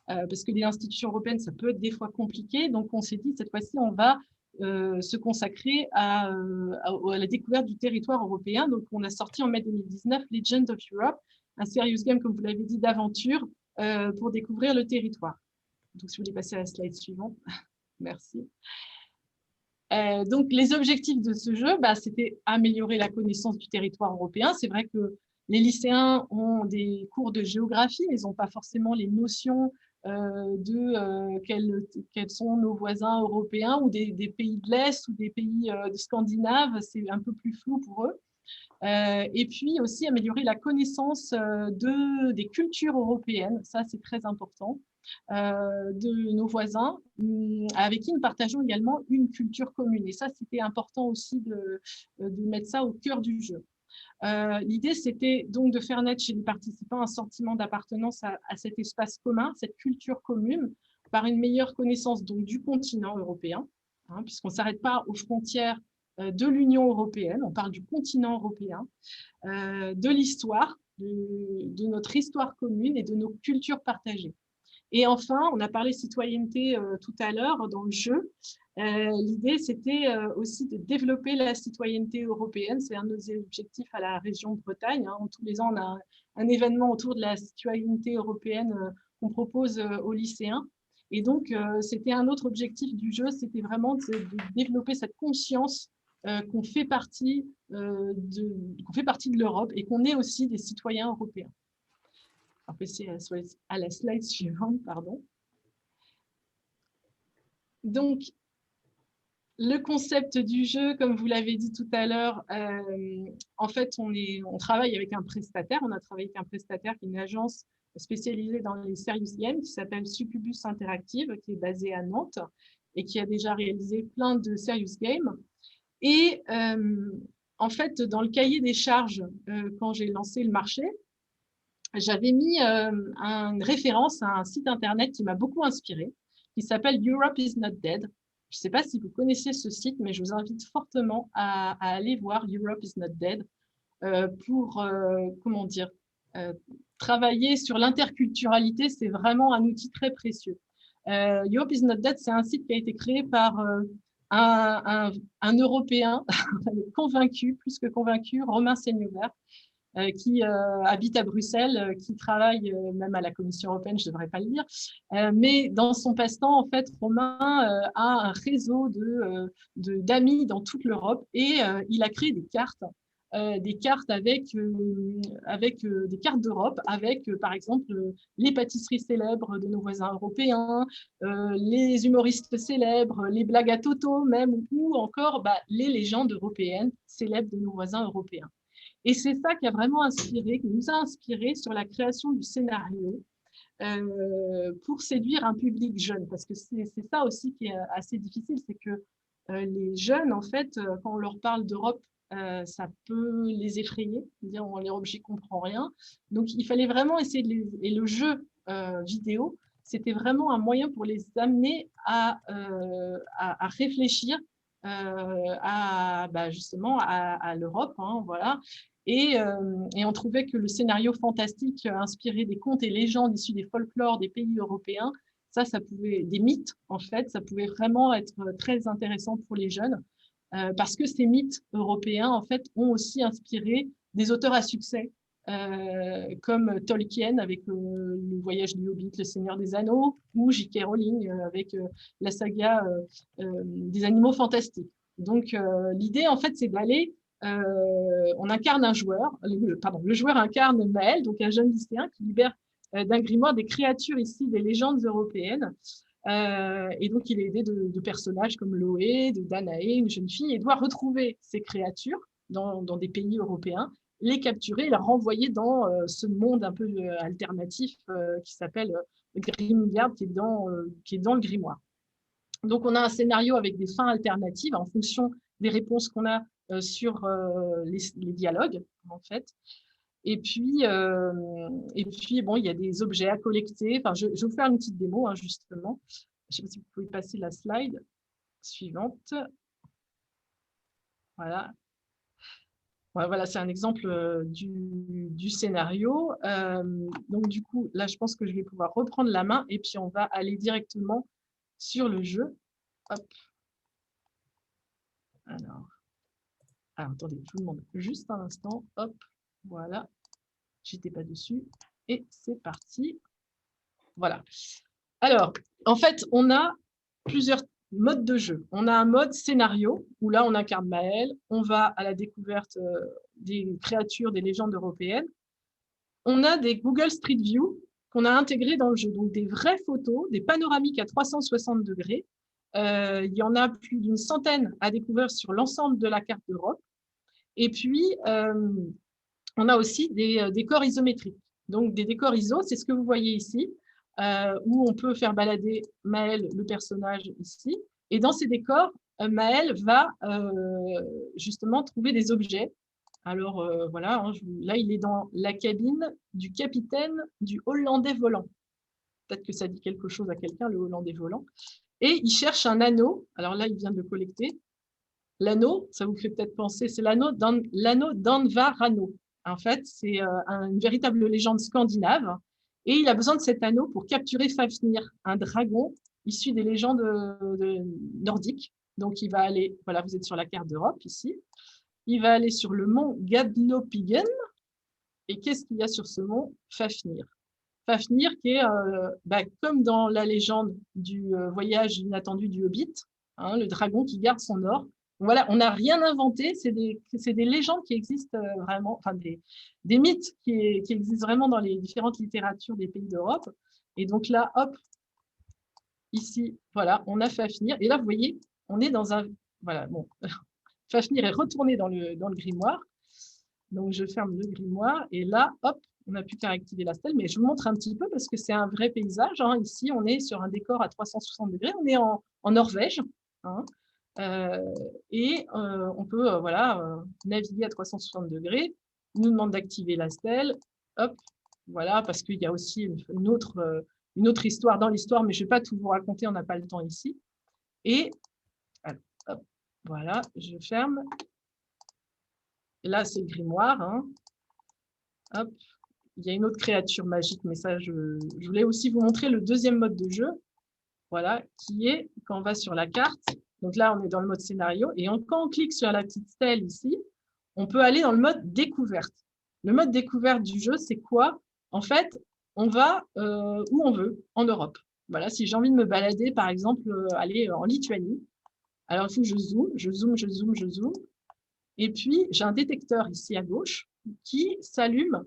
Parce que les institutions européennes, ça peut être des fois compliqué. Donc, on s'est dit, cette fois-ci, on va se consacrer à la découverte du territoire européen. Donc, on a sorti en mai 2019 Legends of Europe, un serious game, comme vous l'avez dit, d'aventure pour découvrir le territoire. Donc, si vous voulez passer à la slide suivante. Merci. Donc, les objectifs de ce jeu, c'était améliorer la connaissance du territoire européen. C'est vrai que les lycéens ont des cours de géographie, mais ils n'ont pas forcément les notions quels sont nos voisins européens ou des pays de l'Est ou des pays scandinaves. C'est un peu plus flou pour eux. Et puis aussi améliorer la connaissance des cultures européennes. Ça, c'est très important. De nos voisins, avec qui nous partageons également une culture commune. Et ça, c'était important aussi de mettre ça au cœur du jeu. L'idée, c'était donc de faire naître chez les participants un sentiment d'appartenance à cet espace commun, cette culture commune, par une meilleure connaissance donc, du continent européen, puisqu'on ne s'arrête pas aux frontières de l'Union européenne, on parle du continent européen, de l'histoire, de notre histoire commune et de nos cultures partagées. Et enfin, on a parlé citoyenneté tout à l'heure dans le jeu. L'idée, c'était aussi de développer la citoyenneté européenne. C'est un de nos objectifs à la région Bretagne. Tous les ans, on a un événement autour de la citoyenneté européenne qu'on propose aux lycéens. Et donc, c'était un autre objectif du jeu, c'était vraiment de développer cette conscience qu'on fait partie de l'Europe et qu'on est aussi des citoyens européens. On va passer à la slide suivante, pardon. Donc, le concept du jeu, comme vous l'avez dit tout à l'heure, en fait, on travaille avec un prestataire. On a travaillé avec un prestataire qui est une agence spécialisée dans les serious games qui s'appelle Succubus Interactive, qui est basée à Nantes et qui a déjà réalisé plein de serious games. Et en fait, dans le cahier des charges, quand j'ai lancé le marché, j'avais mis une référence à un site internet qui m'a beaucoup inspirée, qui s'appelle Europe is not dead. Je ne Je ne sais pas si vous connaissez ce site, mais je vous invite fortement à aller voir Europe is not dead pour, comment dire, travailler sur l'interculturalité. C'est vraiment un outil très précieux. Europe is not dead, c'est un site qui a été créé par un Européen convaincu, plus que convaincu, Romain Seignobert, qui habite à Bruxelles, qui travaille même à la Commission européenne, je ne devrais pas le dire, mais dans son passe-temps, en fait, Romain a un réseau d'amis dans toute l'Europe et il a créé des cartes avec des cartes d'Europe, avec par exemple les pâtisseries célèbres de nos voisins européens, les humoristes célèbres, les blagues à Toto même, ou encore les légendes européennes célèbres de nos voisins européens. Et c'est ça qui a vraiment inspiré, qui nous a inspiré sur la création du scénario pour séduire un public jeune. Parce que c'est ça aussi qui est assez difficile, c'est que les jeunes, en fait, quand on leur parle d'Europe, ça peut les effrayer, dire j'y comprends rien. Donc il fallait vraiment essayer et le jeu vidéo, c'était vraiment un moyen pour les amener à réfléchir justement à l'Europe, hein, voilà. Et on trouvait que le scénario fantastique inspiré des contes et légendes issus des folklores des pays européens, ça pouvait, des mythes en fait, ça pouvait vraiment être très intéressant pour les jeunes. Parce que ces mythes européens, en fait, ont aussi inspiré des auteurs à succès, comme Tolkien avec le voyage du Hobbit, le Seigneur des Anneaux, ou J.K. Rowling avec la saga des animaux fantastiques. Donc, l'idée, en fait, c'est d'aller, on incarne un joueur, le joueur incarne Maël, donc un jeune lycéen qui libère d'un grimoire des créatures ici, des légendes européennes. Et donc, il est aidé de personnages comme Loé, de Danaé, une jeune fille, et doit retrouver ces créatures dans des pays européens, les capturer et les renvoyer dans ce monde un peu alternatif qui s'appelle Grimgard, qui est dans le grimoire. Donc, on a un scénario avec des fins alternatives en fonction des réponses qu'on a sur les dialogues, en fait. Et puis, bon, il y a des objets à collecter. Enfin, je vais vous faire une petite démo, hein, justement. Je ne sais pas si vous pouvez passer la slide suivante. Voilà. Ouais, voilà, c'est un exemple du scénario. Donc, du coup, là, je pense que je vais pouvoir reprendre la main et puis on va aller directement sur le jeu. Hop. Alors, attendez, je vous demande juste un instant. Hop, voilà. J'étais pas dessus. Et c'est parti. Voilà. Alors, en fait, on a plusieurs modes de jeu. On a un mode scénario, où là, on incarne Maël. On va à la découverte des créatures, des légendes européennes. On a des Google Street View qu'on a intégrés dans le jeu. Donc, des vraies photos, des panoramiques à 360 degrés. Il y en a plus d'une centaine à découvrir sur l'ensemble de la carte d'Europe. Et puis, on a aussi des décors isométriques. Donc, des décors ISO, c'est ce que vous voyez ici, où on peut faire balader Maël, le personnage ici. Et dans ces décors, Maël va justement trouver des objets. Alors, voilà, hein, là, il est dans la cabine du capitaine du Hollandais volant. Peut-être que ça dit quelque chose à quelqu'un, le Hollandais volant. Et il cherche un anneau. Alors là, il vient de le collecter. L'anneau, ça vous fait peut-être penser, c'est l'anneau d'Anvarano. En fait, c'est une véritable légende scandinave. Et il a besoin de cet anneau pour capturer Fafnir, un dragon issu des légendes nordiques. Donc, il va aller, voilà, vous êtes sur la carte d'Europe ici. Il va aller sur le mont Gadlopigen. Et qu'est-ce qu'il y a sur ce mont? Fafnir. Fafnir qui est, comme dans la légende du voyage inattendu du Hobbit, hein, le dragon qui garde son or. Voilà, on n'a rien inventé, c'est des légendes qui existent vraiment, enfin des mythes qui existent vraiment dans les différentes littératures des pays d'Europe. Et donc là, hop, ici, voilà, on a Fafnir. Et là, vous voyez, on est dans un... Voilà, bon, Fafnir est retourné dans le grimoire. Donc, je ferme le grimoire. Et là, hop, on n'a plus qu'à activer la stèle. Mais je vous montre un petit peu parce que c'est un vrai paysage. Hein. Ici, on est sur un décor à 360 degrés. On est en Norvège. Hein. On peut naviguer à 360 degrés. Il nous demande d'activer la stèle. Hop, voilà, parce qu'il y a aussi une autre histoire dans l'histoire, mais je ne vais pas tout vous raconter, on n'a pas le temps ici. Et Voilà, je ferme. Et là, c'est le grimoire. Hein. Hop. Il y a une autre créature magique, mais ça, je voulais aussi vous montrer le deuxième mode de jeu. Voilà, qui est quand on va sur la carte. Donc là, on est dans le mode scénario. Et quand on clique sur la petite stèle ici, on peut aller dans le mode découverte. Le mode découverte du jeu, c'est quoi? En fait, on va où on veut, en Europe. Voilà, si j'ai envie de me balader, par exemple, aller en Lituanie, alors il faut que je zoome, je zoome, je zoome, je zoome. Et puis, j'ai un détecteur ici à gauche qui s'allume.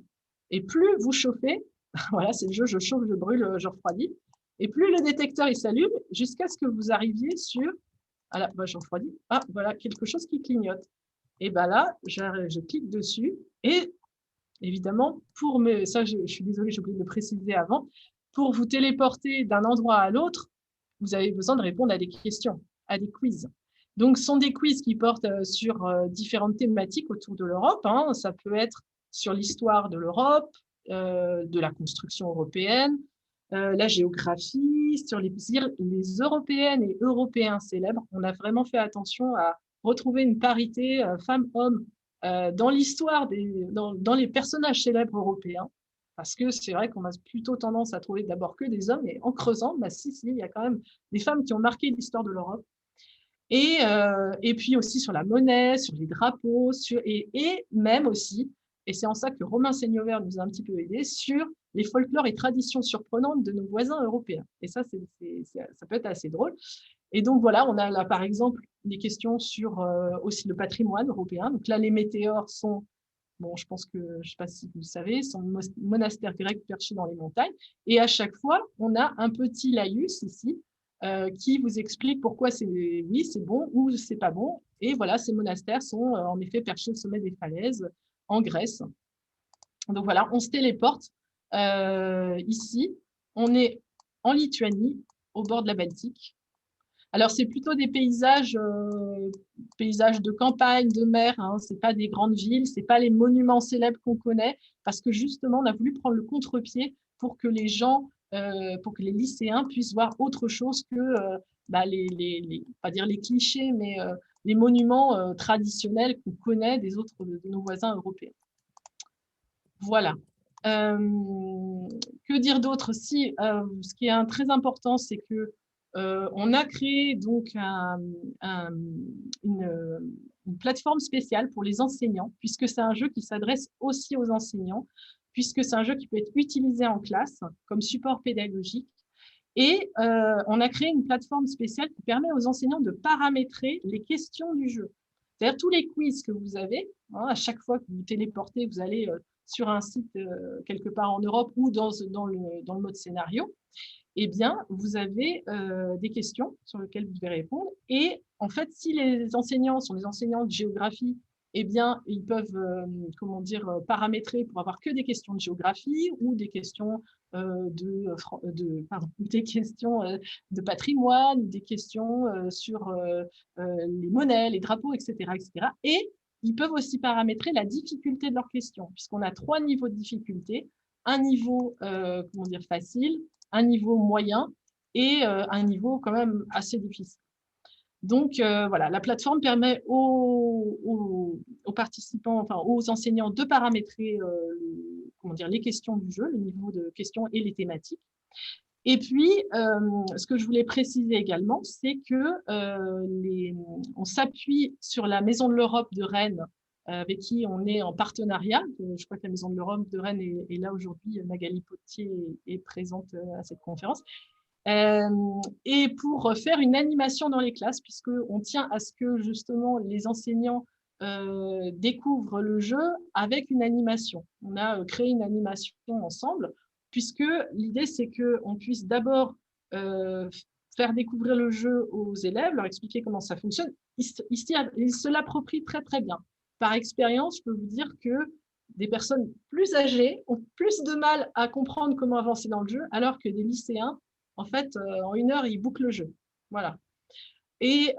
Et plus vous chauffez, voilà, c'est le jeu, je chauffe, je brûle, je refroidis. Et plus le détecteur il s'allume, jusqu'à ce que vous arriviez sur, ah là, je refroidis, ah, voilà, quelque chose qui clignote. Et bien là, je clique dessus. Et évidemment, ça, je suis désolée, j'ai oublié de le préciser avant, pour vous téléporter d'un endroit à l'autre, vous avez besoin de répondre à des questions, à des quiz. Donc, ce sont des quiz qui portent sur différentes thématiques autour de l'Europe. Hein. Ça peut être sur l'histoire de l'Europe, de la construction européenne, la géographie, sur les européennes et européens célèbres. On a vraiment fait attention à retrouver une parité femmes-hommes dans l'histoire, dans les personnages célèbres européens. Parce que c'est vrai qu'on a plutôt tendance à trouver d'abord que des hommes, et en creusant, bah, si, il y a quand même des femmes qui ont marqué l'histoire de l'Europe. Et puis aussi sur la monnaie, sur les drapeaux, et même aussi, et c'est en ça que Romain Seigneur nous a un petit peu aidé, sur les folklores et traditions surprenantes de nos voisins européens. Et ça, ça peut être assez drôle. Et donc voilà, on a là par exemple des questions sur aussi le patrimoine européen. Donc là, les météores sont, bon, je pense que, je ne sais pas si vous le savez, sont monastères grecs perchés dans les montagnes. Et à chaque fois, on a un petit laïus ici, qui vous explique pourquoi oui, c'est bon ou c'est pas bon. Et voilà, ces monastères sont en effet perchés au sommet des falaises en Grèce. Donc voilà, on se téléporte ici. On est en Lituanie, au bord de la Baltique. Alors, c'est plutôt des paysages de campagne, de mer. Hein. Ce n'est pas des grandes villes, ce n'est pas les monuments célèbres qu'on connaît, parce que justement, on a voulu prendre le contre-pied pour que les gens, pour que les lycéens puissent voir autre chose que pas dire les clichés, mais les monuments traditionnels qu'on connaît des autres de nos voisins européens. Voilà. Que dire d'autre? Si, ce qui est très important, c'est que on a créé donc une plateforme spéciale pour les enseignants, puisque c'est un jeu qui s'adresse aussi aux enseignants, puisque c'est un jeu qui peut être utilisé en classe comme support pédagogique. Et on a créé une plateforme spéciale qui permet aux enseignants de paramétrer les questions du jeu. C'est-à-dire tous les quiz que vous avez, hein, à chaque fois que vous téléportez, vous allez sur un site quelque part en Europe ou dans le mode scénario, eh bien, vous avez des questions sur lesquelles vous devez répondre. Et en fait, si les enseignants sont des enseignants de géographie, eh bien, ils peuvent, paramétrer pour avoir que des questions de géographie ou des questions des questions de patrimoine, des questions sur les monnaies, les drapeaux, etc., etc. Et ils peuvent aussi paramétrer la difficulté de leurs questions, puisqu'on a 3 niveaux de difficulté, un niveau facile, un niveau moyen et un niveau quand même assez difficile. Donc, voilà, la plateforme permet aux participants, enfin aux enseignants de paramétrer les questions du jeu, le niveau de questions et les thématiques. Et puis, ce que je voulais préciser également, c'est que on s'appuie sur la Maison de l'Europe de Rennes, avec qui on est en partenariat. Je crois que la Maison de l'Europe de Rennes est là aujourd'hui. Magali Potier est présente à cette conférence. Et pour faire une animation dans les classes, puisqu'on tient à ce que justement les enseignants découvrent le jeu avec une animation. On a créé une animation ensemble, puisque l'idée c'est qu'on puisse d'abord faire découvrir le jeu aux élèves, leur expliquer comment ça fonctionne. Ils se l'approprient très très bien. Par expérience, je peux vous dire que des personnes plus âgées ont plus de mal à comprendre comment avancer dans le jeu, alors que des lycéens, en fait, en 1 heure, ils bouclent le jeu. Voilà. Et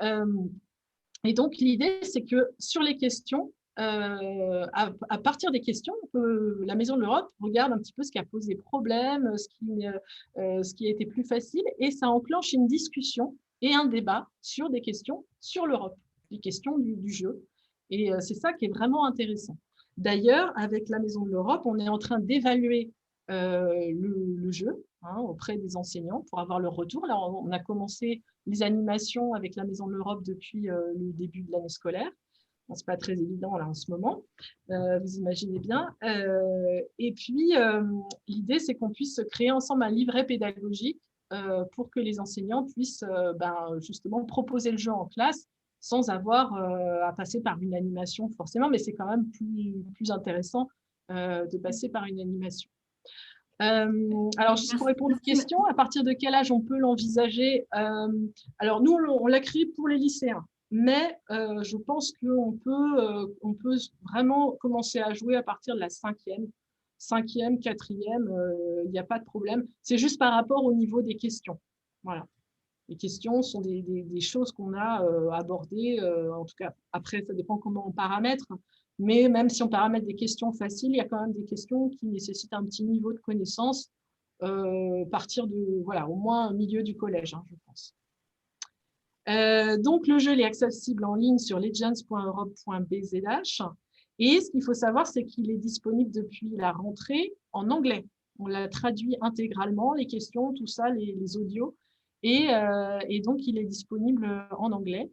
donc, l'idée, c'est que sur les questions, à partir des questions, la Maison de l'Europe regarde un petit peu ce qui a posé problème, ce qui a été plus facile, et ça enclenche une discussion et un débat sur des questions sur l'Europe. les questions du jeu. Et c'est ça qui est vraiment intéressant. D'ailleurs, avec la Maison de l'Europe, on est en train d'évaluer le jeu auprès des enseignants pour avoir leur retour. Là, on a commencé les animations avec la Maison de l'Europe depuis le début de l'année scolaire. Bon, ce n'est pas très évident là en ce moment, vous imaginez bien. Et puis, l'idée, c'est qu'on puisse créer ensemble un livret pédagogique pour que les enseignants puissent justement proposer le jeu en classe sans avoir à passer par une animation forcément, mais c'est quand même plus intéressant de passer par une animation. Alors, juste pour répondre aux questions, à partir de quel âge on peut l'envisager? Alors, nous, on l'a créé pour les lycéens, mais je pense qu'on peut vraiment commencer à jouer à partir de la cinquième, quatrième, il n'y a pas de problème. C'est juste par rapport au niveau des questions. Voilà. Les questions sont des choses qu'on a abordées, en tout cas, après, ça dépend comment on paramètre, mais même si on paramètre des questions faciles, il y a quand même des questions qui nécessitent un petit niveau de connaissance, partir de, voilà, au moins au milieu du collège, je pense. Donc, le jeu est accessible en ligne sur legends.europe.bzh. Et ce qu'il faut savoir, c'est qu'il est disponible depuis la rentrée en anglais. On l'a traduit intégralement, les questions, tout ça, les audios. Et donc, il est disponible en anglais.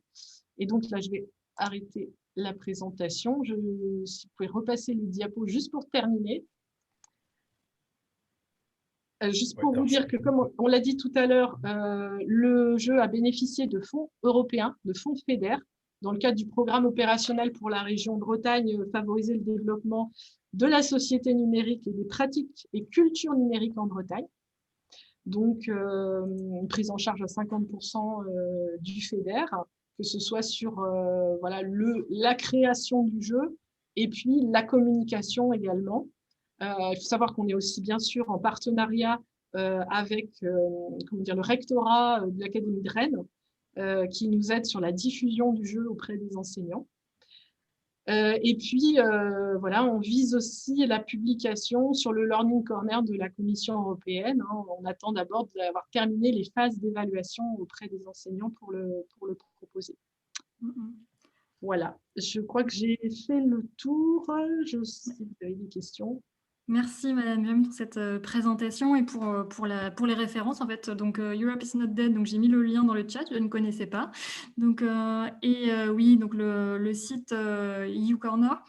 Et donc, là, je vais arrêter la présentation. Si vous pouvez repasser les diapos juste pour terminer. Juste pour vous dire que, comme on l'a dit tout à l'heure, le jeu a bénéficié de fonds européens, de fonds FEDER, dans le cadre du programme opérationnel pour la région Bretagne, favoriser le développement de la société numérique et des pratiques et cultures numériques en Bretagne. Donc, une prise en charge à 50% du FEDER, que ce soit sur voilà, la création du jeu et puis la communication également. Il faut savoir qu'on est aussi bien sûr en partenariat avec le rectorat de l'Académie de Rennes, qui nous aide sur la diffusion du jeu auprès des enseignants. Et puis, voilà, on vise aussi la publication sur le Learning Corner de la Commission européenne. On attend d'abord d'avoir terminé les phases d'évaluation auprès des enseignants pour le proposer. Voilà, je crois que j'ai fait le tour. Je sais si vous avez des questions. Merci Madame Miem pour cette présentation et pour les références en fait. Donc Europe is not dead, donc j'ai mis le lien dans le chat, je ne connaissais pas. Donc oui, donc le site EU Corner.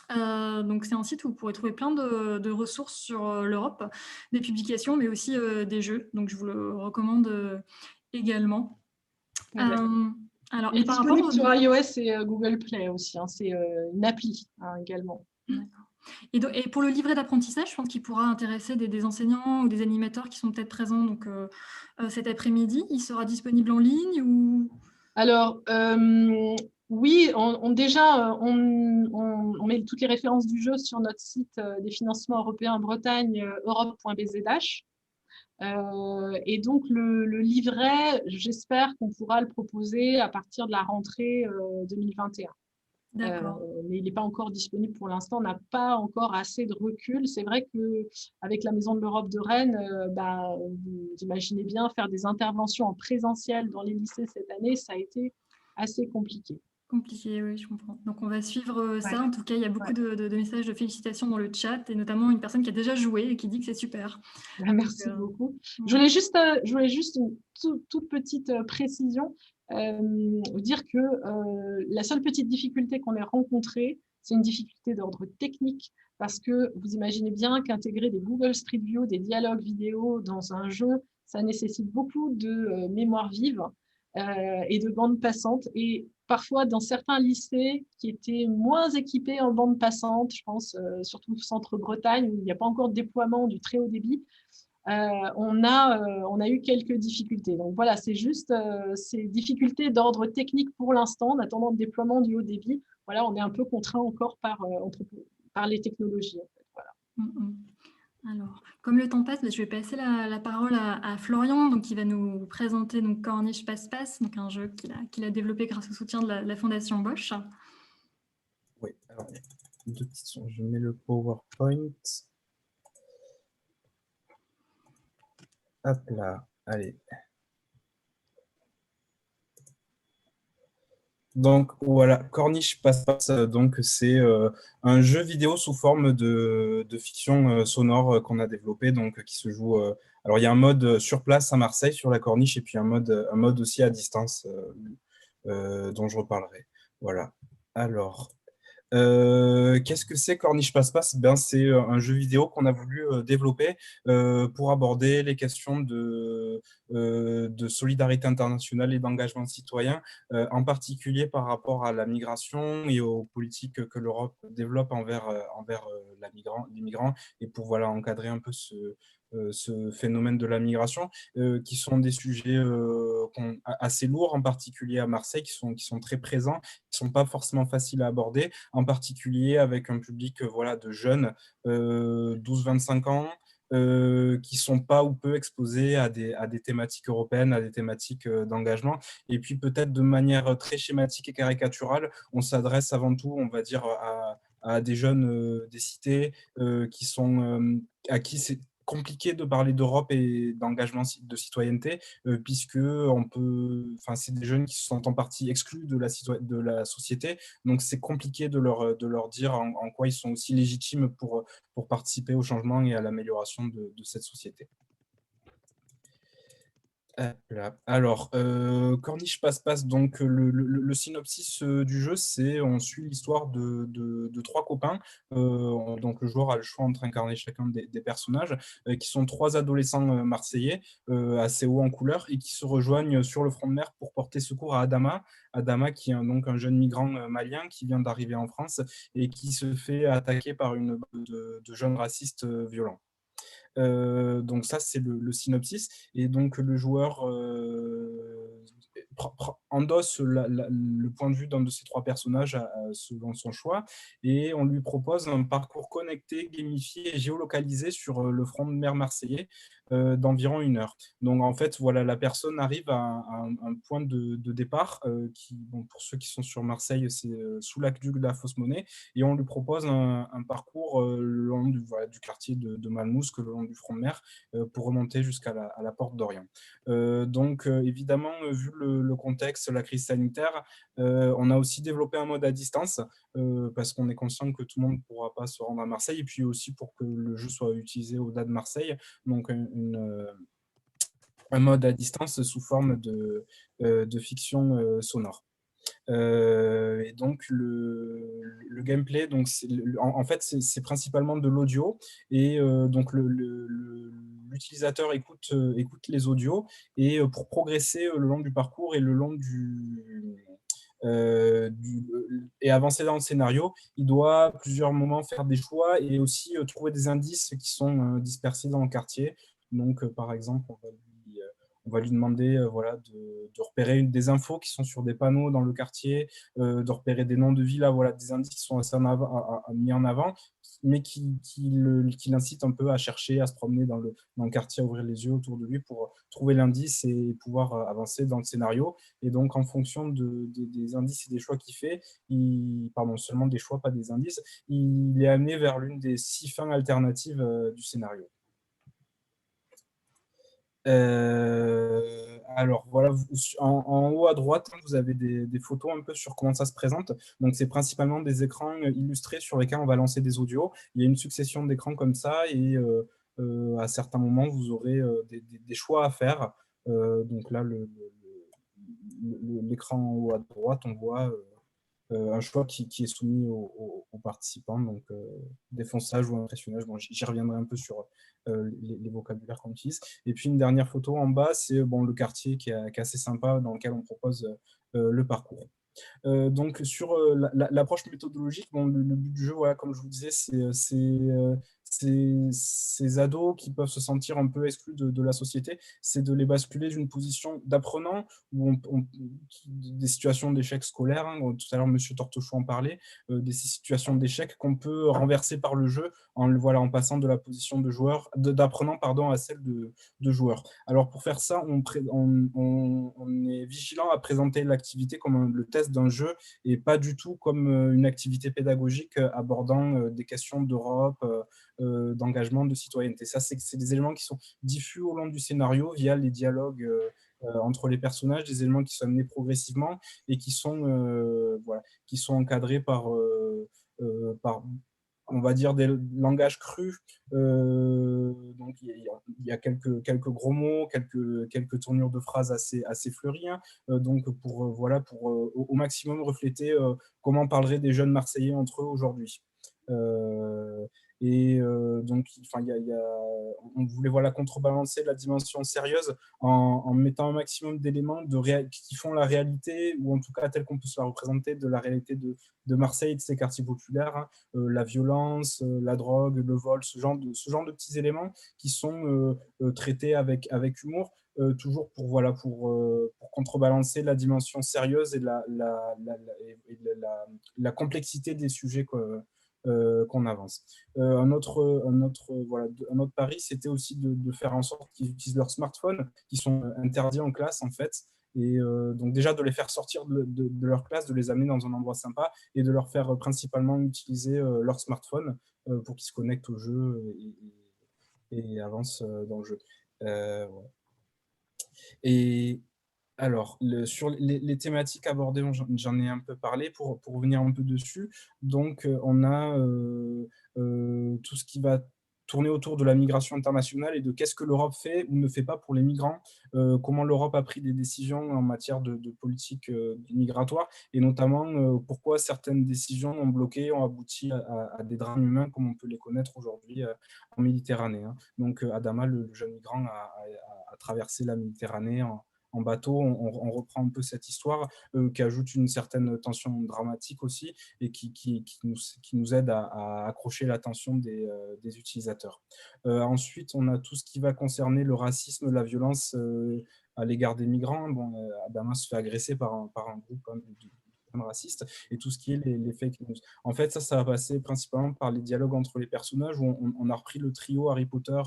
Donc c'est un site où vous pourrez trouver plein de ressources sur l'Europe, des publications, mais aussi des jeux. Donc je vous le recommande également. Alors, il est disponible sur iOS et Google Play aussi. C'est une appli également. D'accord. Et pour le livret d'apprentissage, je pense qu'il pourra intéresser des enseignants ou des animateurs qui sont peut-être présents donc, cet après-midi. Il sera disponible en ligne ou... Alors, oui, déjà, on met toutes les références du jeu sur notre site des financements européens en Bretagne, europe.bzh. Et donc, le livret, j'espère qu'on pourra le proposer à partir de la rentrée 2021. Mais il n'est pas encore disponible pour l'instant, on n'a pas encore assez de recul. C'est vrai qu'avec la Maison de l'Europe de Rennes, vous imaginez bien faire des interventions en présentiel dans les lycées cette année, ça a été assez compliqué. Compliqué, oui, je comprends. Donc on va suivre ça. En tout cas, il y a beaucoup de messages de félicitations dans le chat et notamment une personne qui a déjà joué et qui dit que c'est super. Merci beaucoup. Je voulais juste une toute petite précision. Dire que la seule petite difficulté qu'on ait rencontrée, c'est une difficulté d'ordre technique, parce que vous imaginez bien qu'intégrer des Google Street View, des dialogues vidéo dans un jeu, ça nécessite beaucoup de mémoire vive et de bande passante. Et parfois, dans certains lycées qui étaient moins équipés en bande passante, je pense surtout au centre-Bretagne, où il n'y a pas encore de déploiement du très haut débit, on a eu quelques difficultés. Donc voilà, c'est juste ces difficultés d'ordre technique pour l'instant, en attendant le déploiement du haut débit. Voilà, on est un peu contraint encore par les technologies. En fait, voilà. Alors, comme le temps passe, je vais passer la parole à Florian, donc, qui va nous présenter donc, Corniche Passe-Passe, donc un jeu qu'il a développé grâce au soutien de la Fondation Bosch. Oui, alors, deux petites secondes, je mets le PowerPoint. Hop là, allez. Donc voilà, Corniche Passe-Passe, donc c'est un jeu vidéo sous forme de fiction sonore qu'on a développé, donc qui se joue. Alors il y a un mode sur place à Marseille, sur la Corniche, et puis un mode aussi à distance dont je reparlerai. Voilà. Alors, qu'est-ce que c'est Corniche Passe-Passe? Ben, c'est un jeu vidéo qu'on a voulu développer pour aborder les questions de solidarité internationale et d'engagement citoyen, en particulier par rapport à la migration et aux politiques que l'Europe développe envers les migrants, et pour voilà, encadrer un peu ce phénomène de la migration, qui sont des sujets assez lourds, en particulier à Marseille, qui sont très présents, qui ne sont pas forcément faciles à aborder, en particulier avec un public voilà, de jeunes, 12-25 ans, qui ne sont pas ou peu exposés à des thématiques européennes, à des thématiques d'engagement. Et puis peut-être de manière très schématique et caricaturale, on s'adresse avant tout, on va dire, à des jeunes des cités à qui c'est compliqué de parler d'Europe et d'engagement de citoyenneté, puisque c'est des jeunes qui se sentent en partie exclus de la société, donc c'est compliqué de leur dire en quoi ils sont aussi légitimes pour participer au changement et à l'amélioration de cette société. Voilà. Alors, Corniche Passe-Passe, donc le synopsis du jeu, c'est on suit l'histoire de trois copains. Donc le joueur a le choix entre incarner chacun des personnages, qui sont trois adolescents marseillais, assez hauts en couleur, et qui se rejoignent sur le front de mer pour porter secours à Adama. Adama, qui est donc un jeune migrant malien qui vient d'arriver en France et qui se fait attaquer par une bande de jeunes racistes violents. Donc ça, c'est le synopsis. Et donc le joueur endosse le point de vue d'un de ces trois personnages selon son choix, et on lui propose un parcours connecté, gamifié et géolocalisé sur le front de mer marseillais d'environ 1 heure. Donc en fait, voilà, la personne arrive à un point de départ qui, bon, pour ceux qui sont sur Marseille, c'est sous l'aqueduc de la Fausse-Monnaie, et on lui propose un parcours le long du quartier de Malmousque, le long du front de mer, pour remonter jusqu'à la porte d'Orient. Donc évidemment, vu le contexte, la crise sanitaire, on a aussi développé un mode à distance, parce qu'on est conscient que tout le monde ne pourra pas se rendre à Marseille, et puis aussi pour que le jeu soit utilisé au-delà de Marseille, donc un mode à distance sous forme de fiction sonore. Et donc le gameplay, donc en fait c'est principalement de l'audio, et donc l'utilisateur écoute les audios, et pour progresser le long du parcours et le long et avancer dans le scénario, il doit à plusieurs moments faire des choix et aussi trouver des indices qui sont dispersés dans le quartier. Donc par exemple, on va lui demander voilà, de repérer des infos qui sont sur des panneaux dans le quartier, de repérer des noms de villas, voilà, des indices qui sont assez mis en avant, mais qui l'incitent un peu à chercher, à se promener dans le quartier, à ouvrir les yeux autour de lui pour trouver l'indice et pouvoir avancer dans le scénario. Et donc, en fonction des indices et des choix qu'il fait, pardon, seulement des choix, pas des indices, il est amené vers l'une des 6 fins alternatives du scénario. Alors voilà, en haut à droite, vous avez des photos un peu sur comment ça se présente. Donc c'est principalement des écrans illustrés sur lesquels on va lancer des audios. Il y a une succession d'écrans comme ça, et à certains moments, vous aurez des choix à faire. Donc là, l'écran en haut à droite, on voit un choix qui est soumis aux participants, donc défonçage ou impressionnage. Bon, j'y reviendrai un peu sur les vocabulaires qu'on utilise. Et puis une dernière photo en bas, c'est le quartier qui est assez sympa, dans lequel on propose le parcours. Donc sur l'approche méthodologique, bon, le but du jeu, voilà, comme je vous disais, ces ados qui peuvent se sentir un peu exclus de la société, c'est de les basculer d'une position d'apprenant, où des situations d'échec scolaire, hein, tout à l'heure M. Tortochou en parlait, des situations d'échec qu'on peut renverser par le jeu en passant de la position d'apprenant à celle de joueur. Alors pour faire ça, on est vigilant à présenter l'activité comme le test d'un jeu, et pas du tout comme une activité pédagogique abordant des questions d'Europe, d'engagement, de citoyenneté. Ça, c'est des éléments qui sont diffus au long du scénario via les dialogues entre les personnages, des éléments qui sont amenés progressivement et qui sont, voilà, qui sont encadrés par on va dire, des langages crus. Donc, il y a quelques gros mots, quelques tournures de phrases assez fleuries. Hein. Donc, voilà, pour au maximum refléter comment parleraient des jeunes Marseillais entre eux aujourd'hui. Donc, on voulait voilà, contrebalancer la dimension sérieuse en mettant un maximum d'éléments qui font la réalité, ou en tout cas telle qu'on peut se la représenter, de la réalité de Marseille et de ses quartiers populaires. Hein. La violence, la drogue, le vol, ce genre de petits éléments qui sont traités avec humour, toujours pour contrebalancer la dimension sérieuse et la complexité des sujets qu'on avance. Un autre pari, c'était aussi de faire en sorte qu'ils utilisent leurs smartphones, qui sont interdits en classe en fait. Et donc déjà de les faire sortir de leur classe, de les amener dans un endroit sympa et de leur faire principalement utiliser leur smartphone pour qu'ils se connectent au jeu et avancent dans le jeu. Ouais. Et alors, sur les thématiques abordées, j'en ai un peu parlé pour revenir un peu dessus. Donc, on a tout ce qui va tourner autour de la migration internationale et de qu'est-ce que l'Europe fait ou ne fait pas pour les migrants, comment l'Europe a pris des décisions en matière de politique migratoire, et notamment pourquoi certaines décisions ont bloqué, ont abouti à des drames humains comme on peut les connaître aujourd'hui en Méditerranée. Hein. Donc, Adama, le jeune migrant, a traversé la Méditerranée en bateau. On reprend un peu cette histoire qui ajoute une certaine tension dramatique aussi et qui nous aide à accrocher l'attention des utilisateurs. Ensuite, on a tout ce qui va concerner le racisme, la violence à l'égard des migrants. Bon, Adama se fait agresser par un groupe raciste, et tout ce qui est les fake news. En fait, ça va passer principalement par les dialogues entre les personnages, où on a repris le trio Harry Potter,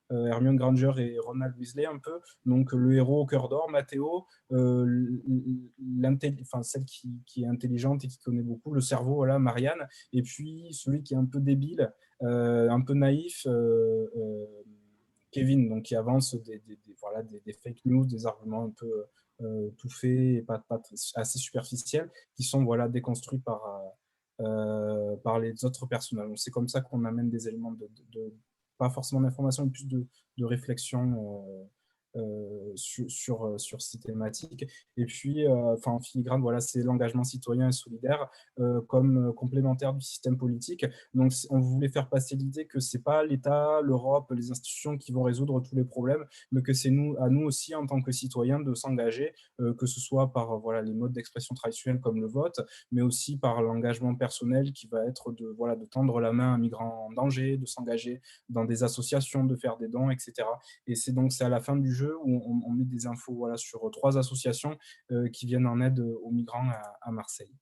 Hermione Granger et Ronald Weasley un peu. Donc le héros au cœur d'or, Mathéo, celle qui est intelligente et qui connaît beaucoup, le cerveau, voilà, Marianne, et puis celui qui est un peu débile, un peu naïf, Kevin, donc qui avance des fake news, des arguments un peu tout faits et pas assez superficiels, qui sont voilà, déconstruits par les autres personnages. C'est comme ça qu'on amène des éléments pas forcément d'information, mais plus de réflexion sur ces thématiques. Et puis, en filigrane, voilà, c'est l'engagement citoyen et solidaire comme complémentaire du système politique. Donc, on voulait faire passer l'idée que ce n'est pas l'État, l'Europe, les institutions qui vont résoudre tous les problèmes, mais que c'est à nous aussi, en tant que citoyens, de s'engager, que ce soit par les modes d'expression traditionnels comme le vote, mais aussi par l'engagement personnel qui va être de tendre la main à un migrant en danger, de s'engager dans des associations, de faire des dons, etc. Et c'est à la fin du jeu où on met des infos sur 3 associations qui viennent en aide aux migrants à Marseille.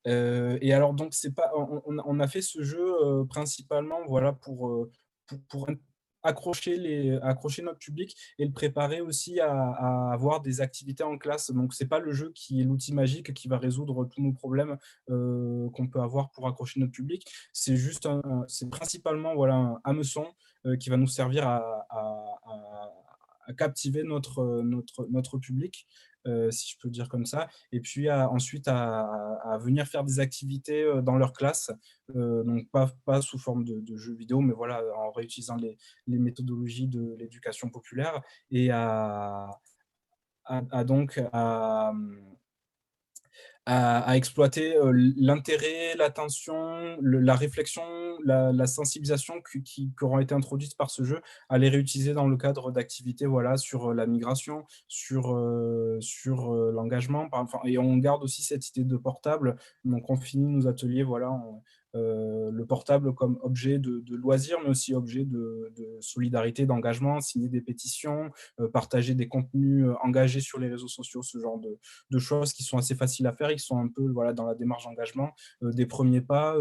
Et alors, donc, on a fait ce jeu principalement pour accrocher notre public et le préparer aussi à avoir des activités en classe. Donc, ce n'est pas le jeu qui est l'outil magique qui va résoudre tous nos problèmes qu'on peut avoir pour accrocher notre public. C'est juste c'est principalement un hameçon qui va nous servir à captiver notre public, si je peux dire comme ça, et puis ensuite à venir faire des activités dans leur classe, donc pas sous forme de jeux vidéo, mais voilà, en réutilisant les méthodologies de l'éducation populaire, et à exploiter l'intérêt, l'attention, la réflexion, la sensibilisation qui auront été introduites par ce jeu, à les réutiliser dans le cadre d'activités sur la migration, sur l'engagement. Et on garde aussi cette idée de portable. Donc on finit nos ateliers, le portable comme objet de loisir, mais aussi objet de solidarité, d'engagement, signer des pétitions, partager des contenus engagés sur les réseaux sociaux, ce genre de choses qui sont assez faciles à faire et qui sont un peu dans la démarche d'engagement, des premiers pas,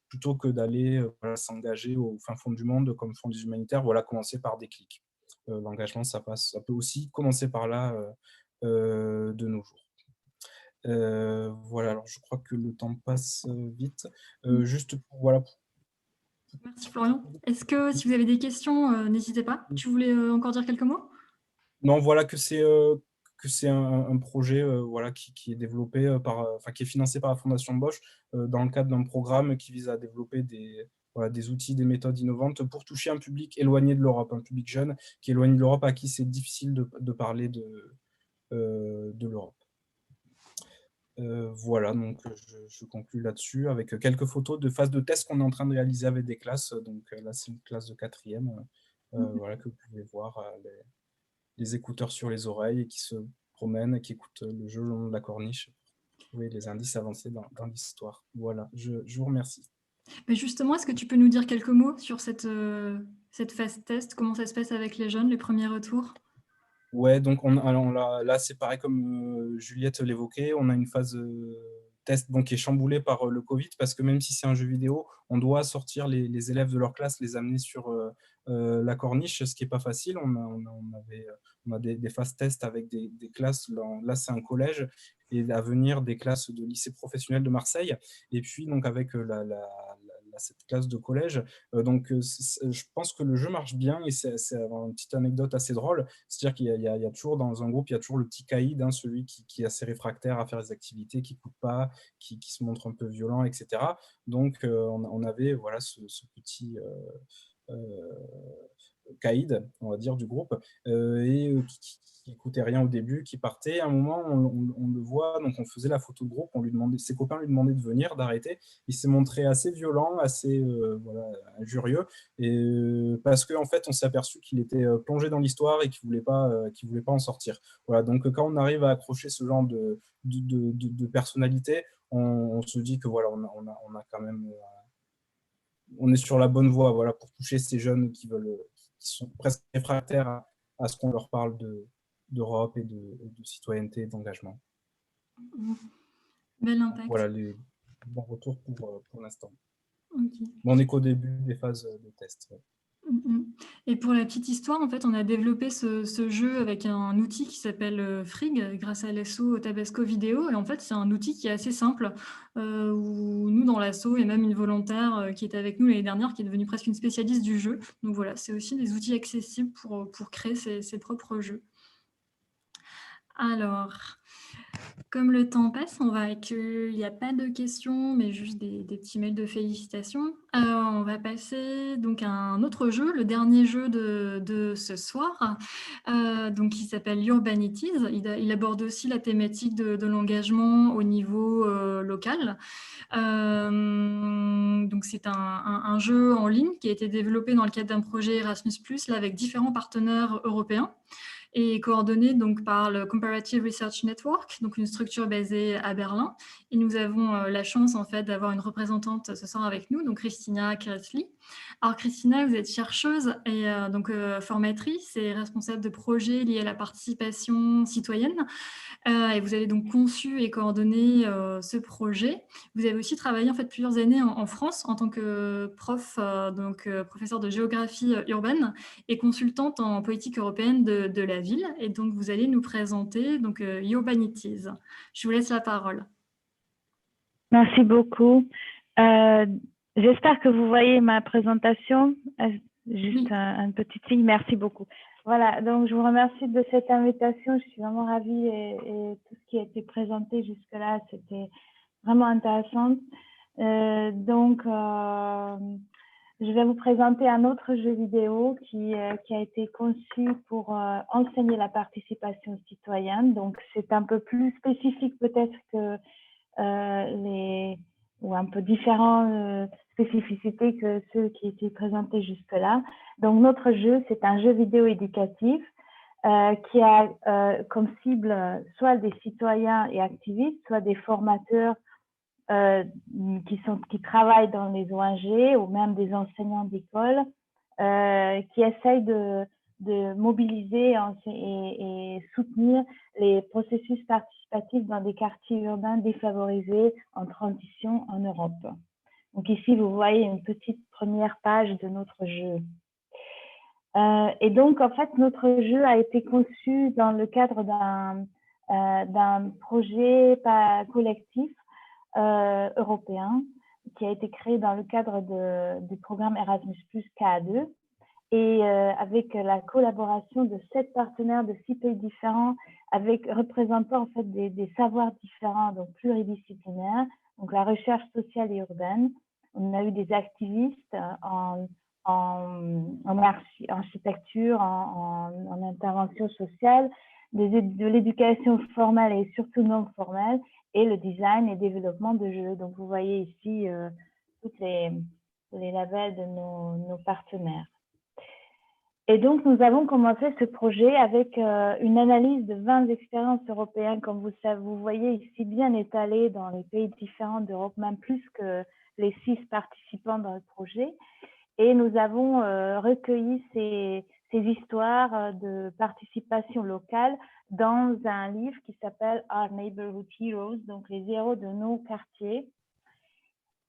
plutôt que d'aller s'engager au fin fond du monde comme font les humanitaires, commencer par des clics. L'engagement, ça peut aussi commencer par là de nos jours. Alors je crois que le temps passe vite. Juste Merci Florian. Est-ce que si vous avez des questions, n'hésitez pas. Tu voulais encore dire quelques mots ? Non, voilà que c'est un projet voilà, qui est développé qui est financé par la Fondation Bosch dans le cadre d'un programme qui vise à développer des outils, des méthodes innovantes pour toucher un public éloigné de l'Europe, un public jeune qui est éloigné de l'Europe, à qui c'est difficile de parler de l'Europe. Voilà, donc je conclue là-dessus avec quelques photos de phase de test qu'on est en train de réaliser avec des classes. Donc là, c'est une classe de 4e voilà, que vous pouvez voir, les écouteurs sur les oreilles et qui se promènent et qui écoutent le jeu le long de la corniche pour trouver les indices avancés dans l'histoire. Voilà, je vous remercie. Mais justement, est-ce que tu peux nous dire quelques mots sur cette phase test? Comment ça se passe avec les jeunes, les premiers retours? Ouais, donc alors là, c'est pareil comme Juliette l'évoquait, on a une phase test qui est chamboulée par le Covid, parce que même si c'est un jeu vidéo, on doit sortir les élèves de leur classe, les amener sur la corniche, ce qui n'est pas facile. On a des phases test avec des classes, là c'est un collège, et à venir des classes de lycée professionnel de Marseille, et puis donc avec cette classe de collège. Je pense que le jeu marche bien, et c'est une petite anecdote assez drôle. C'est-à-dire qu'il y a toujours dans un groupe, il y a toujours le petit caïd, celui qui est assez réfractaire à faire des activités, qui n'écoute pas, qui se montre un peu violent, etc. Donc, on avait voilà, ce petit caïd, on va dire, du groupe, qui n'écoutait rien au début, qui partait. À un moment, on le voit, donc on faisait la photo de groupe, ses copains lui demandaient de venir, d'arrêter. Il s'est montré assez violent, assez voilà, injurieux, et parce qu'en fait, on s'est aperçu qu'il était plongé dans l'histoire et qu'il ne voulait pas en sortir. Voilà, donc quand on arrive à accrocher ce genre de personnalité, on se dit que voilà, on a quand même on est sur la bonne voie, voilà, pour toucher ces jeunes qui sont presque réfractaires à ce qu'on leur parle d'Europe et de citoyenneté et d'engagement. Bel impact. Voilà les bons retours pour l'instant. Okay. On n'est qu'au début des phases de test. Ouais. Et pour la petite histoire, en fait, on a développé ce jeu avec un outil qui s'appelle Frig, grâce à l'asso Tabasco Vidéo. Et en fait, c'est un outil qui est assez simple, où nous, dans l'asso, et même une volontaire qui était avec nous l'année dernière, qui est devenue presque une spécialiste du jeu. Donc voilà, c'est aussi des outils accessibles pour créer ses propres jeux. Alors, comme le temps passe, il n'y a pas de questions, mais juste des petits mails de félicitations. On va passer donc à un autre jeu, le dernier jeu de ce soir, qui s'appelle Urbanities. Il aborde aussi la thématique de l'engagement au niveau local. Donc c'est un jeu en ligne qui a été développé dans le cadre d'un projet Erasmus+, là, avec différents partenaires européens, et coordonné donc par le Comparative Research Network, donc une structure basée à Berlin. Et nous avons la chance en fait d'avoir une représentante ce soir avec nous, donc Christina Kretzli. Alors Christina, vous êtes chercheuse et formatrice et responsable de projets liés à la participation citoyenne. Et vous avez donc conçu et coordonné ce projet. Vous avez aussi travaillé en fait plusieurs années en France en tant que professeur de géographie urbaine et consultante en politique européenne de la ville. Et donc vous allez nous présenter Urbanities. Je vous laisse la parole. Merci beaucoup. J'espère que vous voyez ma présentation. Juste un petit signe. Merci beaucoup. Voilà, donc je vous remercie de cette invitation. Je suis vraiment ravie et tout ce qui a été présenté jusque-là, c'était vraiment intéressant. Je vais vous présenter un autre jeu vidéo qui a été conçu pour enseigner la participation citoyenne. Donc, c'est un peu plus spécifique peut-être que ou un peu différent spécificités que ceux qui étaient présentés jusque-là. Donc, notre jeu, c'est un jeu vidéo éducatif qui a comme cible soit des citoyens et activistes, soit des formateurs qui travaillent dans les ONG ou même des enseignants d'école qui essayent de mobiliser et soutenir les processus participatifs dans des quartiers urbains défavorisés en transition en Europe. Donc ici, vous voyez une petite première page de notre jeu. Et donc, en fait, notre jeu a été conçu dans le cadre d'un projet collectif européen qui a été créé dans le cadre du programme Erasmus+ KA2. et avec la collaboration de 7 partenaires de 6 pays différents, avec représentant en fait des savoirs différents, donc pluridisciplinaires, donc la recherche sociale et urbaine. On a eu des activistes en architecture, en intervention sociale, de l'éducation formelle et surtout non formelle, et le design et développement de jeux. Donc vous voyez ici tous les labels de nos partenaires. Et donc, nous avons commencé ce projet avec une analyse de 20 expériences européennes, comme vous voyez ici, bien étalées dans les pays différents d'Europe, même plus que les 6 participants dans le projet. Et nous avons recueilli ces histoires de participation locale dans un livre qui s'appelle Our Neighborhood Heroes, donc les héros de nos quartiers.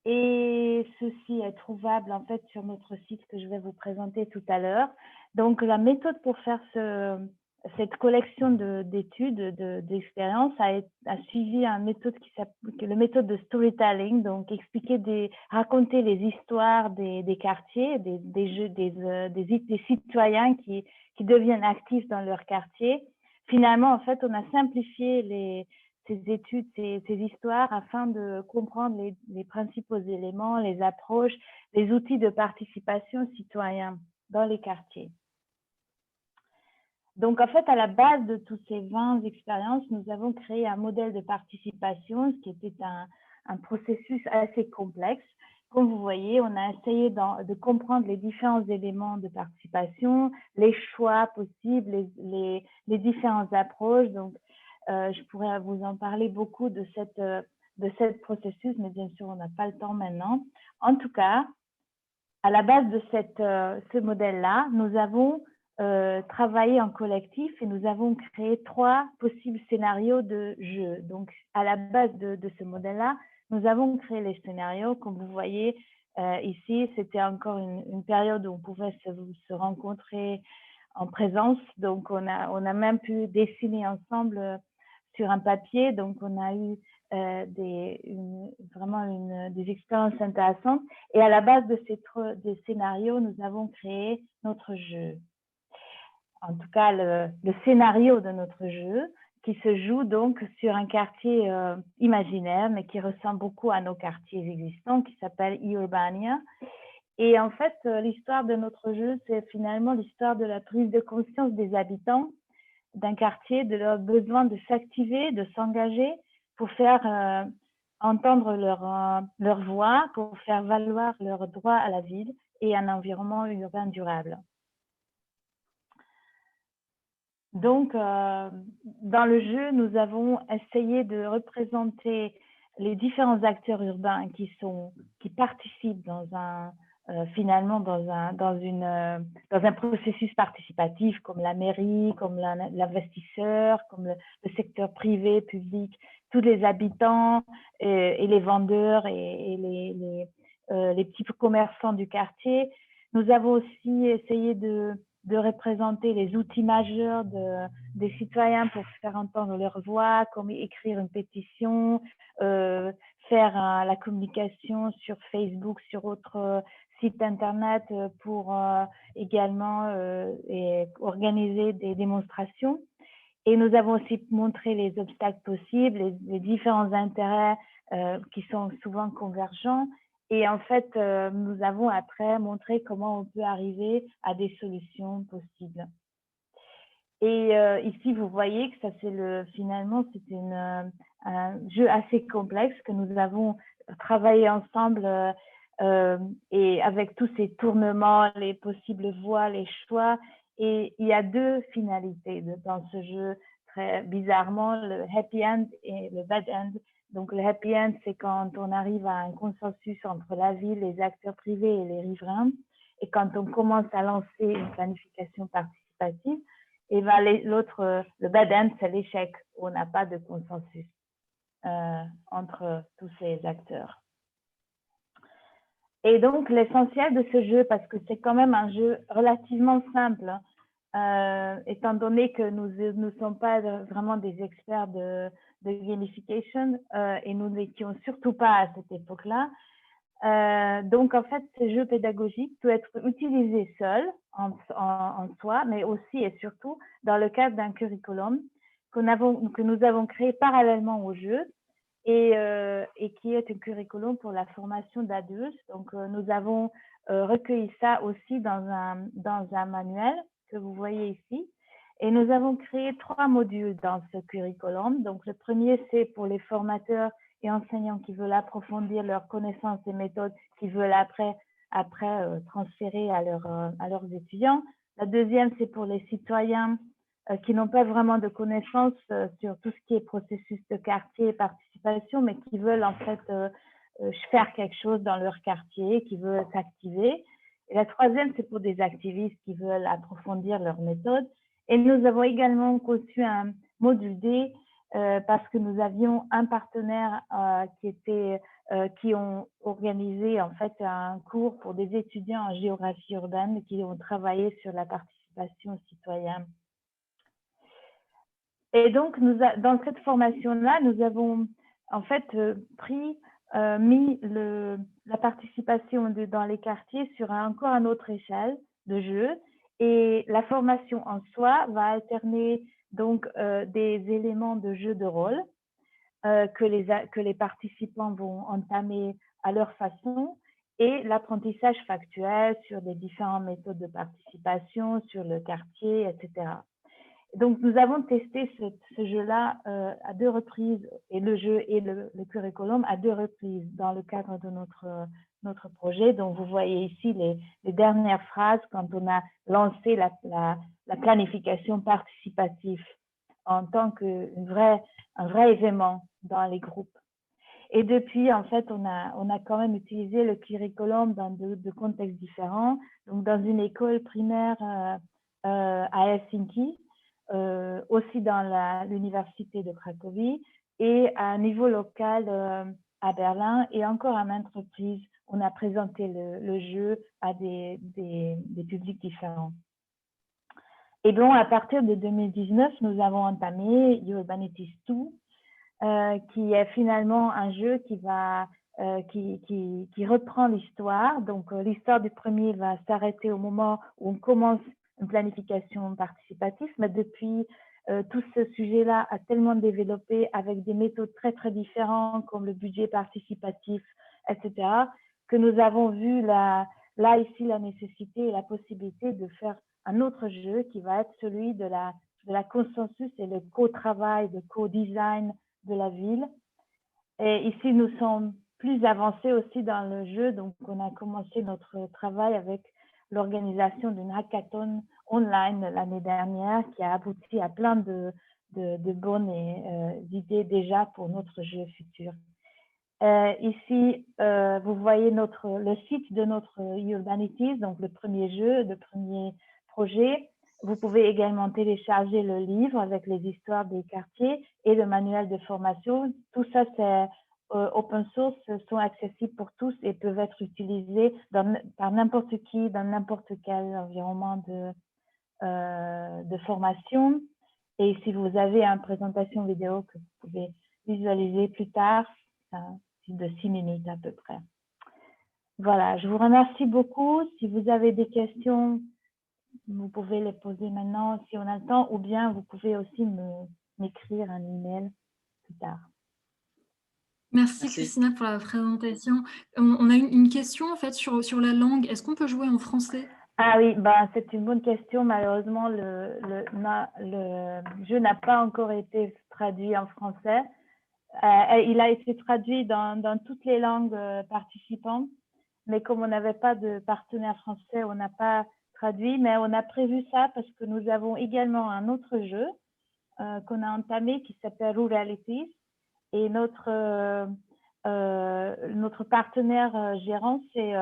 Et ceci est trouvable en fait sur notre site que je vais vous présenter tout à l'heure. Donc la méthode pour faire cette collection d'études, d'expériences a suivi une méthode qui s'appelle la méthode de storytelling, donc raconter les histoires des quartiers, des citoyens qui deviennent actifs dans leur quartier. Finalement, en fait, on a simplifié ces études, ces histoires, afin de comprendre les principaux éléments, les approches, les outils de participation citoyen dans les quartiers. Donc, en fait, à la base de toutes ces 20 expériences, nous avons créé un modèle de participation, ce qui était un processus assez complexe. Comme vous voyez, on a essayé de comprendre les différents éléments de participation, les choix possibles, les différentes approches. Donc, je pourrais vous en parler beaucoup de cette processus, mais bien sûr, on n'a pas le temps maintenant. En tout cas, à la base de ce modèle-là, nous avons travaillé en collectif et nous avons créé 3 possibles scénarios de jeu. Donc, à la base de ce modèle-là, nous avons créé les scénarios. Comme vous voyez ici, c'était encore une période où on pouvait se rencontrer en présence. Donc, on a même pu dessiner ensemble sur un papier. Donc, on a eu vraiment des expériences intéressantes. Et à la base de des scénarios, nous avons créé notre jeu. En tout cas, le scénario de notre jeu, qui se joue donc sur un quartier imaginaire, mais qui ressemble beaucoup à nos quartiers existants, qui s'appelle Urbania. Et en fait, l'histoire de notre jeu, c'est finalement l'histoire de la prise de conscience des habitants d'un quartier, de leur besoin de s'activer, de s'engager pour faire entendre leur voix, pour faire valoir leurs droits à la ville et un environnement urbain durable. Donc, dans le jeu, nous avons essayé de représenter les différents acteurs urbains qui participent finalement dans un processus participatif, comme la mairie, comme l'investisseur, comme le secteur privé, public, tous les habitants et les vendeurs et les petits commerçants du quartier. Nous avons aussi essayé de représenter les outils majeurs des citoyens pour faire entendre leur voix, comme écrire une pétition, faire la communication sur Facebook, sur autres sites internet pour également organiser des démonstrations. Et nous avons aussi montré les obstacles possibles, les différents intérêts qui sont souvent convergents. Et en fait, nous avons après montré comment on peut arriver à des solutions possibles. Et ici, vous voyez que ça, finalement, c'est un jeu assez complexe que nous avons travaillé ensemble et avec tous ces tournements, les possibles voies, les choix. Et il y a 2 finalités dans ce jeu, très bizarrement, le happy end et le bad end. Donc, le happy end, c'est quand on arrive à un consensus entre la ville, les acteurs privés et les riverains. Et quand on commence à lancer une planification participative, et ben le bad end, c'est l'échec. On n'a pas de consensus entre tous ces acteurs. Et donc, l'essentiel de ce jeu, parce que c'est quand même un jeu relativement simple, étant donné que nous ne sommes pas vraiment des experts de gamification et nous n'étions surtout pas à cette époque-là, Donc, en fait, ces jeux pédagogiques peuvent être utilisés seuls, en soi, mais aussi et surtout dans le cadre d'un curriculum que nous avons créé parallèlement au jeu et qui est un curriculum pour la formation d'adultes. Donc, nous avons recueilli ça aussi dans un manuel que vous voyez ici. Et nous avons créé 3 modules dans ce curriculum. Donc, le premier, c'est pour les formateurs et enseignants qui veulent approfondir leurs connaissances et méthodes, qui veulent après transférer à leurs étudiants. La deuxième, c'est pour les citoyens qui n'ont pas vraiment de connaissances sur tout ce qui est processus de quartier et participation, mais qui veulent en fait faire quelque chose dans leur quartier, qui veulent s'activer. Et la troisième, c'est pour des activistes qui veulent approfondir leurs méthodes. Et nous avons également conçu un module D parce que nous avions un partenaire qui ont organisé en fait un cours pour des étudiants en géographie urbaine qui ont travaillé sur la participation citoyenne. Et donc, dans cette formation-là, nous avons en fait mis la participation dans les quartiers sur encore une autre échelle de jeu. Et la formation en soi va alterner donc des éléments de jeu de rôle que les participants vont entamer à leur façon et l'apprentissage factuel sur les différentes méthodes de participation, sur le quartier, etc. Donc, nous avons testé ce jeu-là à 2 reprises, et le jeu et le curriculum à 2 reprises dans le cadre de notre projet. Donc, vous voyez ici les dernières phrases quand on a lancé la planification participative en tant qu'un vrai événement dans les groupes. Et depuis, en fait, on a quand même utilisé le curriculum dans deux contextes différents. Donc, dans une école primaire à Helsinki, aussi dans l'université de Cracovie et à un niveau local à Berlin et encore à maintes reprises, on a présenté le jeu à des publics différents. Et donc, à partir de 2019, nous avons entamé Urbanities 2, qui est finalement un jeu qui reprend l'histoire. Donc, l'histoire du premier va s'arrêter au moment où on commence une planification participative, mais depuis, tout ce sujet-là a tellement développé avec des méthodes très, très différentes comme le budget participatif, etc., que nous avons vu là ici la nécessité et la possibilité de faire un autre jeu qui va être celui de la consensus et le co-travail, de co-design de la ville. Et ici, nous sommes plus avancés aussi dans le jeu, donc on a commencé notre travail avec l'organisation d'une hackathon online l'année dernière qui a abouti à plein de bonnes idées déjà pour notre jeu futur. Ici, vous voyez le site de notre Urbanities, donc le premier jeu, le premier projet. Vous pouvez également télécharger le livre avec les histoires des quartiers et le manuel de formation. Tout ça, c'est open source, sont accessibles pour tous et peuvent être utilisés par n'importe qui dans n'importe quel environnement de formation. Et si vous avez une présentation vidéo que vous pouvez visualiser plus tard, de 6 minutes à peu près. Voilà, je vous remercie beaucoup. Si vous avez des questions, vous pouvez les poser maintenant si on a le temps, ou bien vous pouvez aussi m'écrire un email plus tard. Merci Christina pour la présentation. On a une question en fait sur la langue. Est-ce qu'on peut jouer en français? Ah oui, ben, c'est une bonne question. Malheureusement, le jeu n'a pas encore été traduit en français. Il a été traduit dans toutes les langues participantes, mais comme on n'avait pas de partenaire français, on n'a pas traduit, mais on a prévu ça parce que nous avons également un autre jeu qu'on a entamé qui s'appelle Ruralities, et notre partenaire gérant, c'est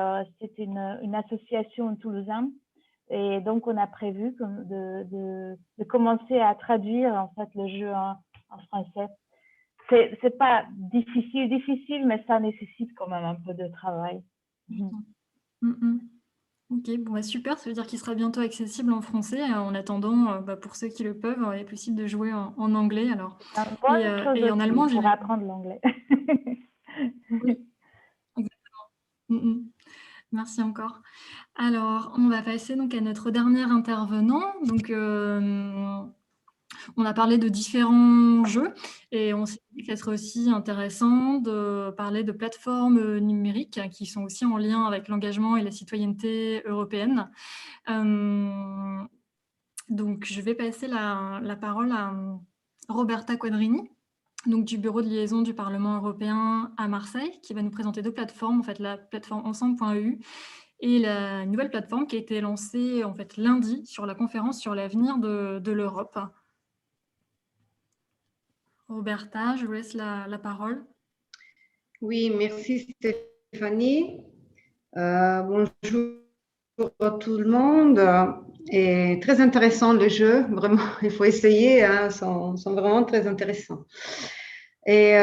une association toulousaine, et donc on a prévu de commencer à traduire en fait le jeu en français. C'est pas difficile, mais ça nécessite quand même un peu de travail. Ok, bon, bah super, ça veut dire qu'il sera bientôt accessible en français. En attendant, pour ceux qui le peuvent, il est possible de jouer en anglais. Alors. Et en allemand, pour apprendre l'anglais. Oui, exactement. Merci encore. Alors, on va passer donc à notre dernier intervenant. Donc, on a parlé de différents jeux et on s'est dit que ça serait aussi intéressant de parler de plateformes numériques qui sont aussi en lien avec l'engagement et la citoyenneté européenne. Donc, je vais passer la parole à Roberta Quadrini, donc du bureau de liaison du Parlement européen à Marseille, qui va nous présenter deux plateformes, en fait la plateforme ensemble.eu et la nouvelle plateforme qui a été lancée en fait lundi sur la conférence sur l'avenir de l'Europe. Roberta, je vous laisse la parole. Oui, merci Stéphanie. Bonjour à tout le monde. Et très intéressant le jeu, vraiment, il faut essayer, hein, sont vraiment très intéressants. Et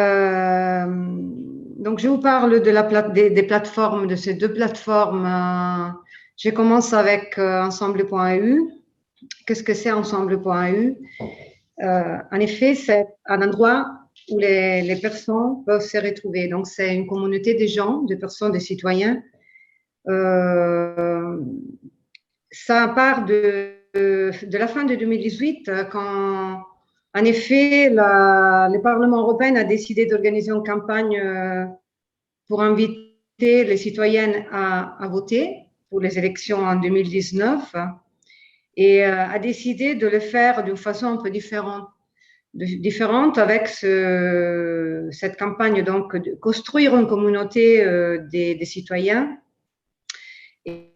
donc, je vous parle de des plateformes, de ces deux plateformes. Je commence avec ensemble.eu. Qu'est-ce que c'est ensemble.eu? En effet, c'est un endroit où les personnes peuvent se retrouver. Donc, c'est une communauté de gens, de personnes, de citoyens. Ça part de la fin de 2018, quand, en effet, le Parlement européen a décidé d'organiser une campagne pour inviter les citoyennes à voter pour les élections en 2019 et a décidé de le faire d'une façon un peu différente avec cette campagne, donc de construire une communauté des citoyens.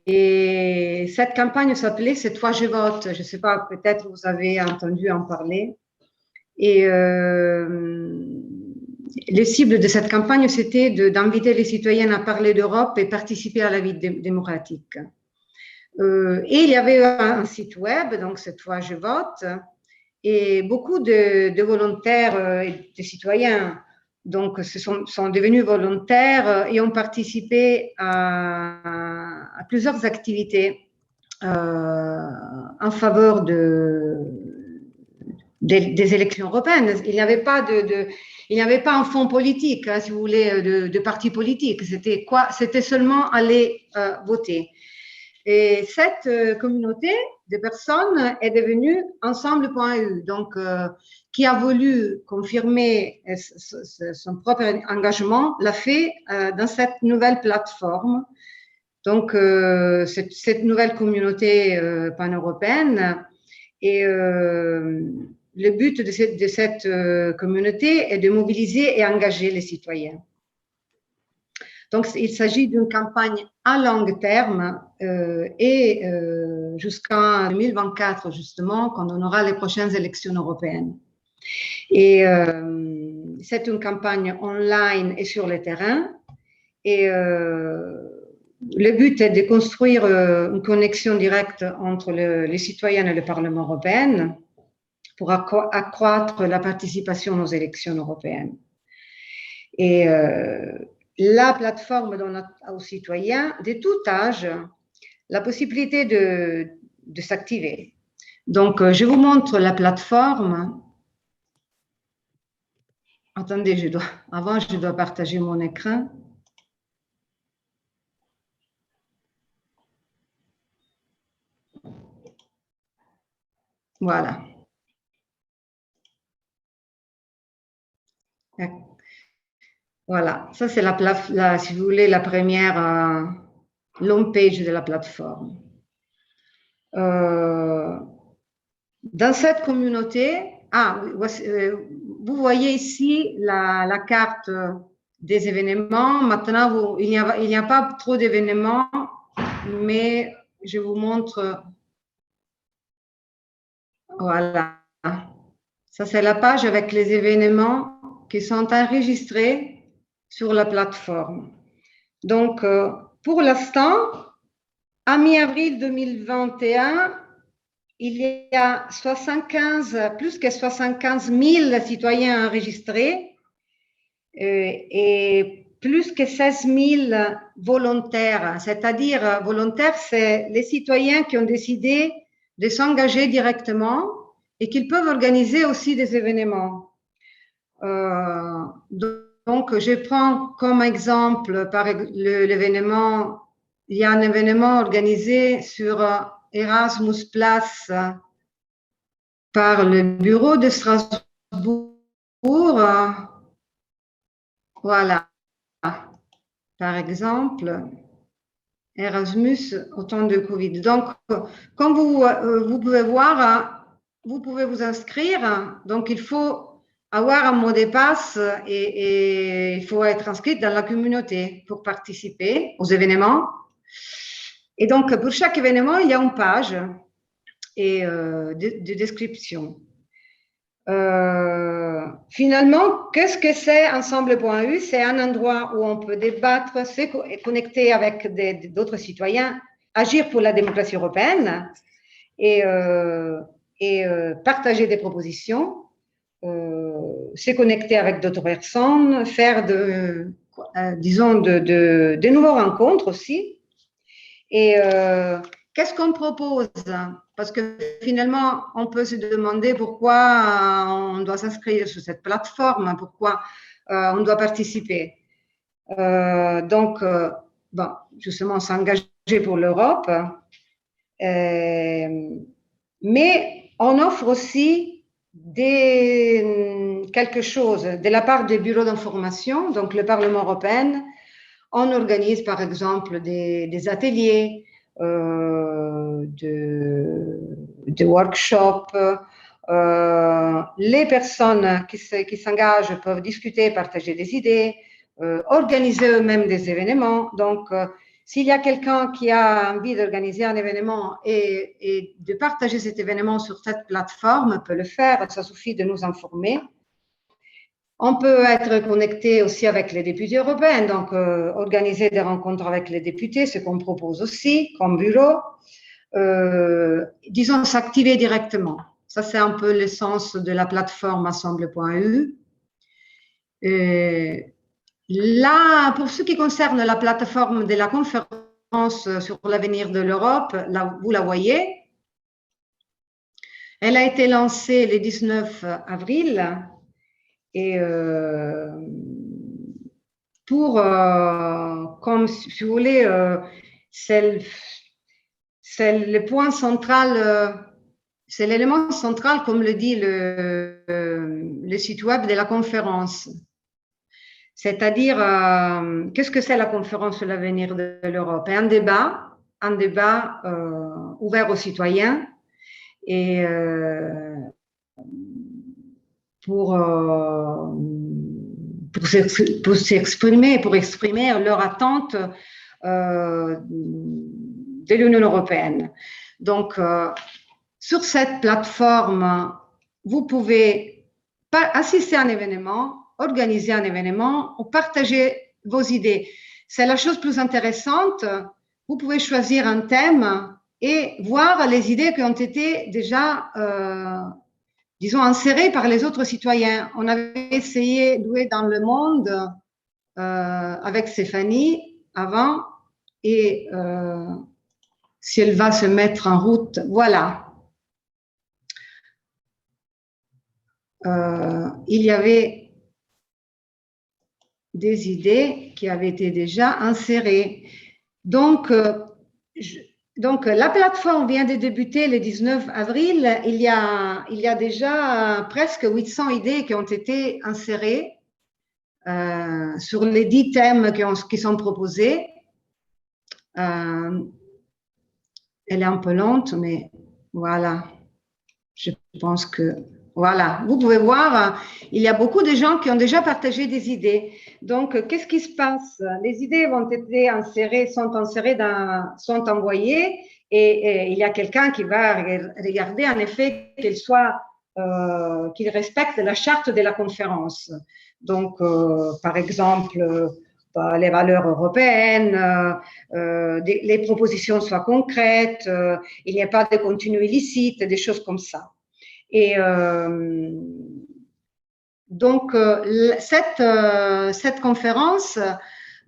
Et cette campagne s'appelait « C'est toi, je vote ». Je ne sais pas, peut-être vous avez entendu en parler. Et le cible de cette campagne, c'était d'inviter les citoyens à parler d'Europe et participer à la vie démocratique. Et il y avait un site web, donc « C'est toi, je vote ». Et beaucoup de volontaires et de citoyens donc, sont devenus volontaires et ont participé à plusieurs activités en faveur des élections européennes. Il n'y avait pas un fonds politique, hein, si vous voulez, de parti politique. C'était seulement aller voter. Et cette communauté de personnes est devenue ensemble.eu, donc qui a voulu confirmer son propre engagement, l'a fait dans cette nouvelle plateforme. Donc, cette nouvelle communauté pan-européenne. Et le but de cette communauté est de mobiliser et engager les citoyens. Donc, il s'agit d'une campagne à long terme et jusqu'en 2024, justement, quand on aura les prochaines élections européennes. Et c'est une campagne online et sur le terrain. Et le but est de construire une connexion directe entre les citoyens et le Parlement européen pour accroître la participation aux élections européennes. Et la plateforme donne aux citoyens de tout âge la possibilité de s'activer. Donc, je vous montre la plateforme. Attendez, avant, je dois partager mon écran. Voilà. Voilà, ça c'est si vous voulez, la première long page de la plateforme. Dans cette communauté, vous voyez ici la carte des événements. Maintenant, il n'y a pas trop d'événements, mais je vous montre. Voilà. Ça, c'est la page avec les événements qui sont enregistrés sur la plateforme. Donc, pour l'instant, à mi-avril 2021, il y a plus que 75 000 citoyens enregistrés et plus que 16 000 volontaires. C'est-à-dire, volontaires, c'est les citoyens qui ont décidé de s'engager directement et qu'ils peuvent organiser aussi des événements. Donc, je prends comme exemple l'événement il y a un événement organisé sur Erasmus Plus par le bureau de Strasbourg. Voilà, par exemple, Erasmus au temps de Covid. Donc, comme vous pouvez voir, vous pouvez vous inscrire. Donc, il faut avoir un mot de passe et il faut être inscrit dans la communauté pour participer aux événements. Et donc, pour chaque événement, il y a une page de description. Finalement, qu'est-ce que c'est Ensemble.eu? C'est un endroit où on peut débattre, se connecter avec d'autres citoyens, agir pour la démocratie européenne et partager des propositions, se connecter avec d'autres personnes, faire disons, de nouveaux rencontres aussi. Et qu'est-ce qu'on propose? Parce que finalement, on peut se demander pourquoi on doit s'inscrire sur cette plateforme, pourquoi on doit participer. Donc, bon, justement, s'engager pour l'Europe. Mais on offre aussi quelque chose de la part des bureaux d'information, donc le Parlement européen. On organise par exemple des ateliers, de workshops. Les personnes qui s'engagent peuvent discuter, partager des idées, organiser eux-mêmes des événements. Donc, s'il y a quelqu'un qui a envie d'organiser un événement et de partager cet événement sur cette plateforme, peut le faire, ça suffit de nous informer. On peut être connecté aussi avec les députés européens, donc organiser des rencontres avec les députés, ce qu'on propose aussi comme bureau. Disons, s'activer directement. Ça, c'est un peu l'essence de la plateforme Ensemble.eu. Là, pour ce qui concerne la plateforme de la conférence sur l'avenir de l'Europe, là, vous la voyez. Elle a été lancée le 19 avril. Et comme si vous voulez, c'est le point central, c'est l'élément central, comme le dit le site web de la conférence. C'est-à-dire, qu'est-ce que c'est la conférence sur l'avenir de l'Europe? Un débat ouvert aux citoyens et pour s'exprimer, pour exprimer leur attente de l'Union européenne. Donc, sur cette plateforme, vous pouvez assister à un événement, organiser un événement ou partager vos idées. C'est la chose plus intéressante. Vous pouvez choisir un thème et voir les idées qui ont été déjà disons, insérés par les autres citoyens. On avait essayé d'ouer dans le monde avec Stéphanie avant, et si elle va se mettre en route, voilà. Il y avait des idées qui avaient été déjà insérées. Donc, la plateforme vient de débuter le 19 avril. Il y a déjà presque 800 idées qui ont été insérées sur les 10 thèmes qui sont proposés. Elle est un peu lente, mais voilà. Je pense que, voilà. Vous pouvez voir, il y a beaucoup de gens qui ont déjà partagé des idées. Donc, qu'est-ce qui se passe? Les idées vont être insérées, sont envoyées et il y a quelqu'un qui va regarder en effet qu'il respecte la charte de la conférence. Donc, par exemple, les valeurs européennes, les propositions soient concrètes, il n'y a pas de contenu illicite, des choses comme ça. Et donc, cette conférence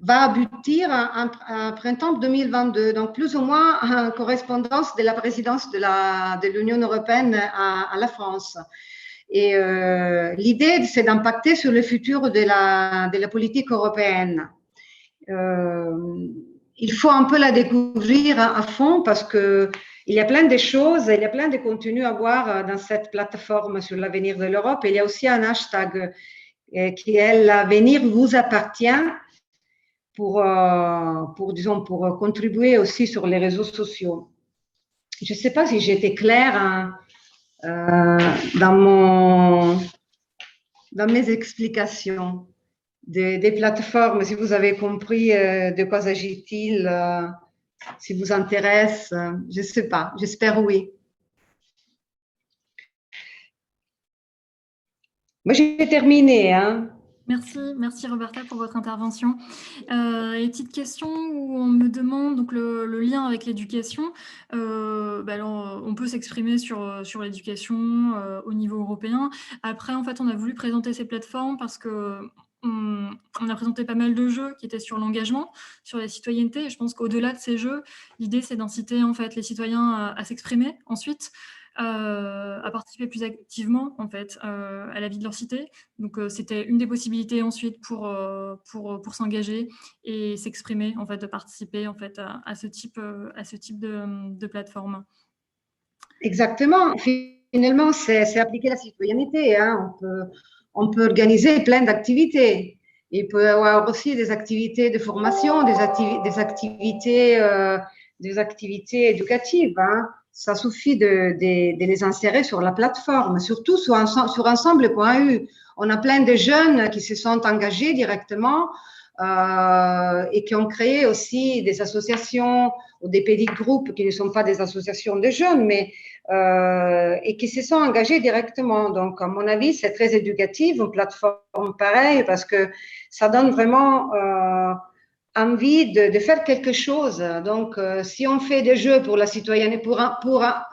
va aboutir à printemps 2022, donc plus ou moins en correspondance de la présidence de l'Union européenne à la France. Et l'idée, c'est d'impacter sur le futur de la politique européenne. il faut un peu la découvrir à fond parce que il y a plein de choses, il y a plein de contenus à voir dans cette plateforme sur l'avenir de l'Europe. Il y a aussi un hashtag qui est l'avenir vous appartient disons, pour contribuer aussi sur les réseaux sociaux. Je ne sais pas si j'étais claire dans mes explications des plateformes, si vous avez compris de quoi s'agit-il, si vous intéresse, je ne sais pas, j'espère oui. Moi, j'ai terminé. Hein. Merci Roberta pour votre intervention. Une petite question où on me demande donc le lien avec l'éducation. Alors, on peut s'exprimer sur l'éducation au niveau européen. Après, en fait, on a voulu présenter ces plateformes parce que on a présenté pas mal de jeux qui étaient sur l'engagement, sur la citoyenneté. Et je pense qu'au-delà de ces jeux, l'idée c'est d'inciter en fait les citoyens à s'exprimer ensuite. À participer plus activement en fait à la vie de leur cité. Donc c'était une des possibilités ensuite pour s'engager et s'exprimer en fait, de participer en fait à ce type de plateforme. Exactement. Finalement, c'est appliquer la citoyenneté. Hein. On peut organiser plein d'activités. Il peut y avoir aussi des activités de formation, des activités éducatives. Hein. Ça suffit de les insérer sur la plateforme, surtout sur ensemble.eu. On a plein de jeunes qui se sont engagés directement et qui ont créé aussi des associations ou des petits groupes qui ne sont pas des associations de jeunes, mais et qui se sont engagés directement. Donc, à mon avis, c'est très éducatif, une plateforme pareille, parce que ça donne vraiment envie de faire quelque chose. Donc, si on fait des jeux pour la citoyenneté, pour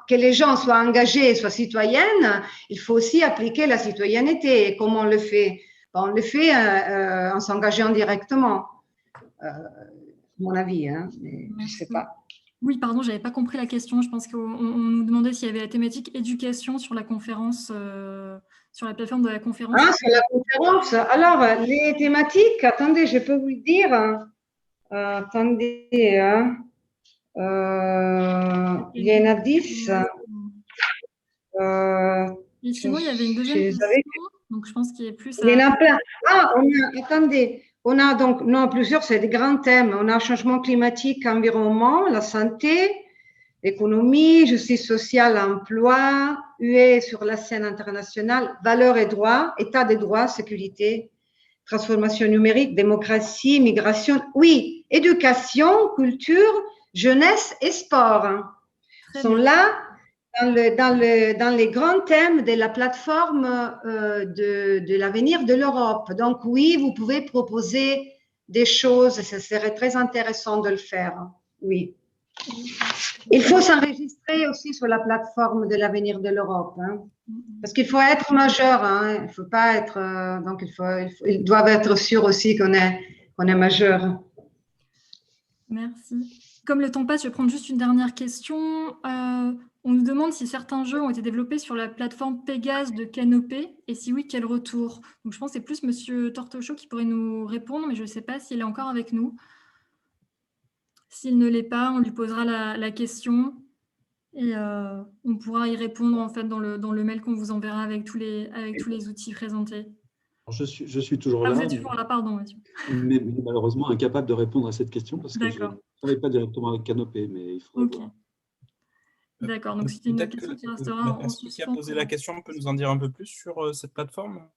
que les gens soient engagés, soient citoyennes, il faut aussi appliquer la citoyenneté. Et comment on le fait? On le fait en s'engageant directement, à mon avis. Hein, mais je ne sais pas. Oui, pardon, je n'avais pas compris la question. Je pense qu'on nous demandait s'il y avait la thématique éducation sur la conférence, sur la plateforme de la conférence. Ah, sur la conférence. Alors, les thématiques, attendez, je peux vous le dire. Attendez, hein. Il y en a 10. Et sinon, il y avait une deuxième question, donc je pense qu'il y a plus Il y en a plein. Ah, attendez, on a donc, non, plusieurs, c'est des grands thèmes. On a changement climatique, environnement, la santé, l'économie, justice sociale, emploi, UE sur la scène internationale, valeurs et droits, état des droits, sécurité, transformation numérique, démocratie, migration, oui, éducation, culture, jeunesse et sport sont là dans les grands thèmes de la plateforme de l'avenir de l'Europe. Donc oui, vous pouvez proposer des choses, ce serait très intéressant de le faire, oui. Il faut s'enregistrer aussi sur la plateforme de l'avenir de l'Europe, hein, parce qu'il faut être majeur, hein, il faut pas être, donc ils doivent être sûrs aussi qu'on est majeur. Merci. Comme le temps passe, je vais prendre juste une dernière question. On nous demande si certains jeux ont été développés sur la plateforme Pégase de Canopé, et si oui, quel retour? Donc je pense que c'est plus Monsieur Tortochot qui pourrait nous répondre, mais je ne sais pas s'il est encore avec nous. S'il ne l'est pas, on lui posera la question et on pourra y répondre en fait dans le mail qu'on vous enverra avec tous les outils présentés. Alors, je suis toujours là. Vous êtes toujours là, pardon, monsieur. Mais malheureusement incapable de répondre à cette question parce que je ne travaille pas directement avec Canopé, mais il faut voir. D'accord, donc c'est une question qui restera la en personne qui a suspens. posé la question peut nous en dire un peu plus sur cette plateforme?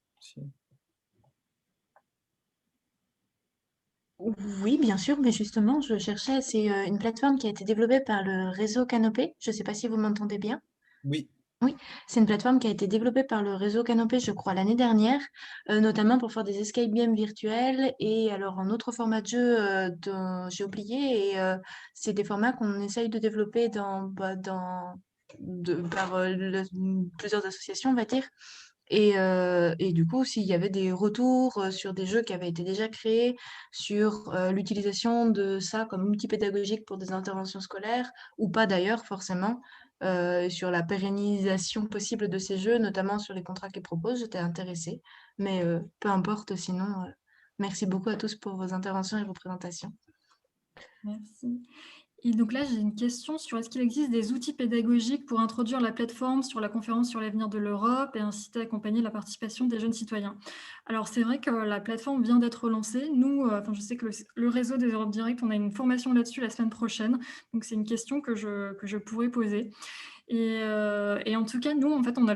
Oui, bien sûr, mais justement, je cherchais, c'est une plateforme qui a été développée par le réseau Canopé. Je ne sais pas si vous m'entendez bien. Oui. Oui, c'est une plateforme qui a été développée par le réseau Canopé, je crois, l'année dernière, notamment pour faire des escape games virtuels et alors un autre format de jeu dont j'ai oublié. Et c'est des formats qu'on essaye de développer par plusieurs associations, on va dire. Et du coup, s'il y avait des retours sur des jeux qui avaient été déjà créés, sur l'utilisation de ça comme outil pédagogique pour des interventions scolaires, ou pas d'ailleurs forcément, sur la pérennisation possible de ces jeux, notamment sur les contrats qu'ils proposent, j'étais intéressée. Mais peu importe, sinon, merci beaucoup à tous pour vos interventions et vos présentations. Merci. Et donc là, j'ai une question sur est-ce qu'il existe des outils pédagogiques pour introduire la plateforme sur la conférence sur l'avenir de l'Europe et inciter à accompagner la participation des jeunes citoyens? Alors, c'est vrai que la plateforme vient d'être lancée. Nous, je sais que le réseau des Europe Direct, on a une formation là-dessus la semaine prochaine. Donc, c'est une question que je pourrais poser. Et en tout cas, nous, en fait, on a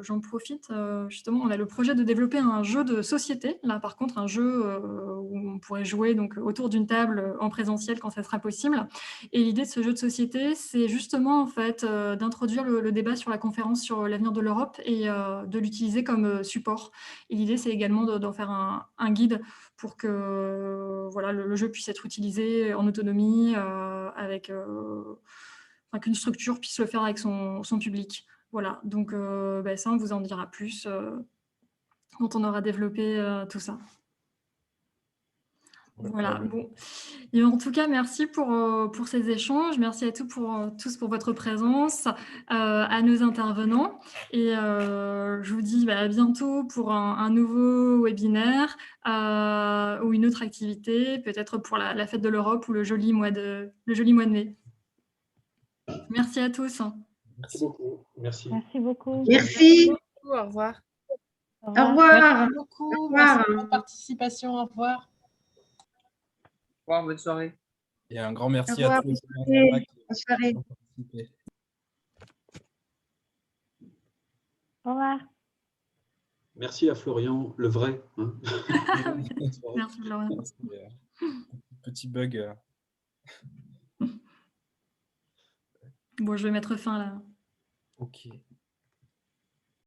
j'en profite, justement, on a le projet de développer un jeu de société. Là, par contre, un jeu où on pourrait jouer donc, autour d'une table en présentiel quand ça sera possible. Et l'idée de ce jeu de société, c'est justement, en fait, d'introduire le débat sur la conférence sur l'avenir de l'Europe et de l'utiliser comme support. Et l'idée, c'est également d'en faire un guide pour que voilà, le jeu puisse être utilisé en autonomie avec... qu'une structure puisse le faire avec son public. Voilà, donc ça, on vous en dira plus quand on aura développé tout ça. Voilà, bon. Et en tout cas, merci pour ces échanges. Merci à tous pour votre présence, à nos intervenants. Et je vous dis à bientôt pour un nouveau webinaire ou une autre activité, peut-être pour la fête de l'Europe ou le joli mois de mai. Merci à tous. Merci beaucoup. Merci. Merci beaucoup. Merci. Au revoir. Au Au revoir. revoir. Merci beaucoup. Au revoir. Merci pour votre participation. Au revoir. Au revoir, bonne soirée. Et un grand merci Au revoir, à tous bonne les soirée. Bonne soirée. qui ont participé. Au revoir. Merci à Florian, le vrai. Hein. Merci, Florian. Petit bug. Bon, je vais mettre fin là. Ok.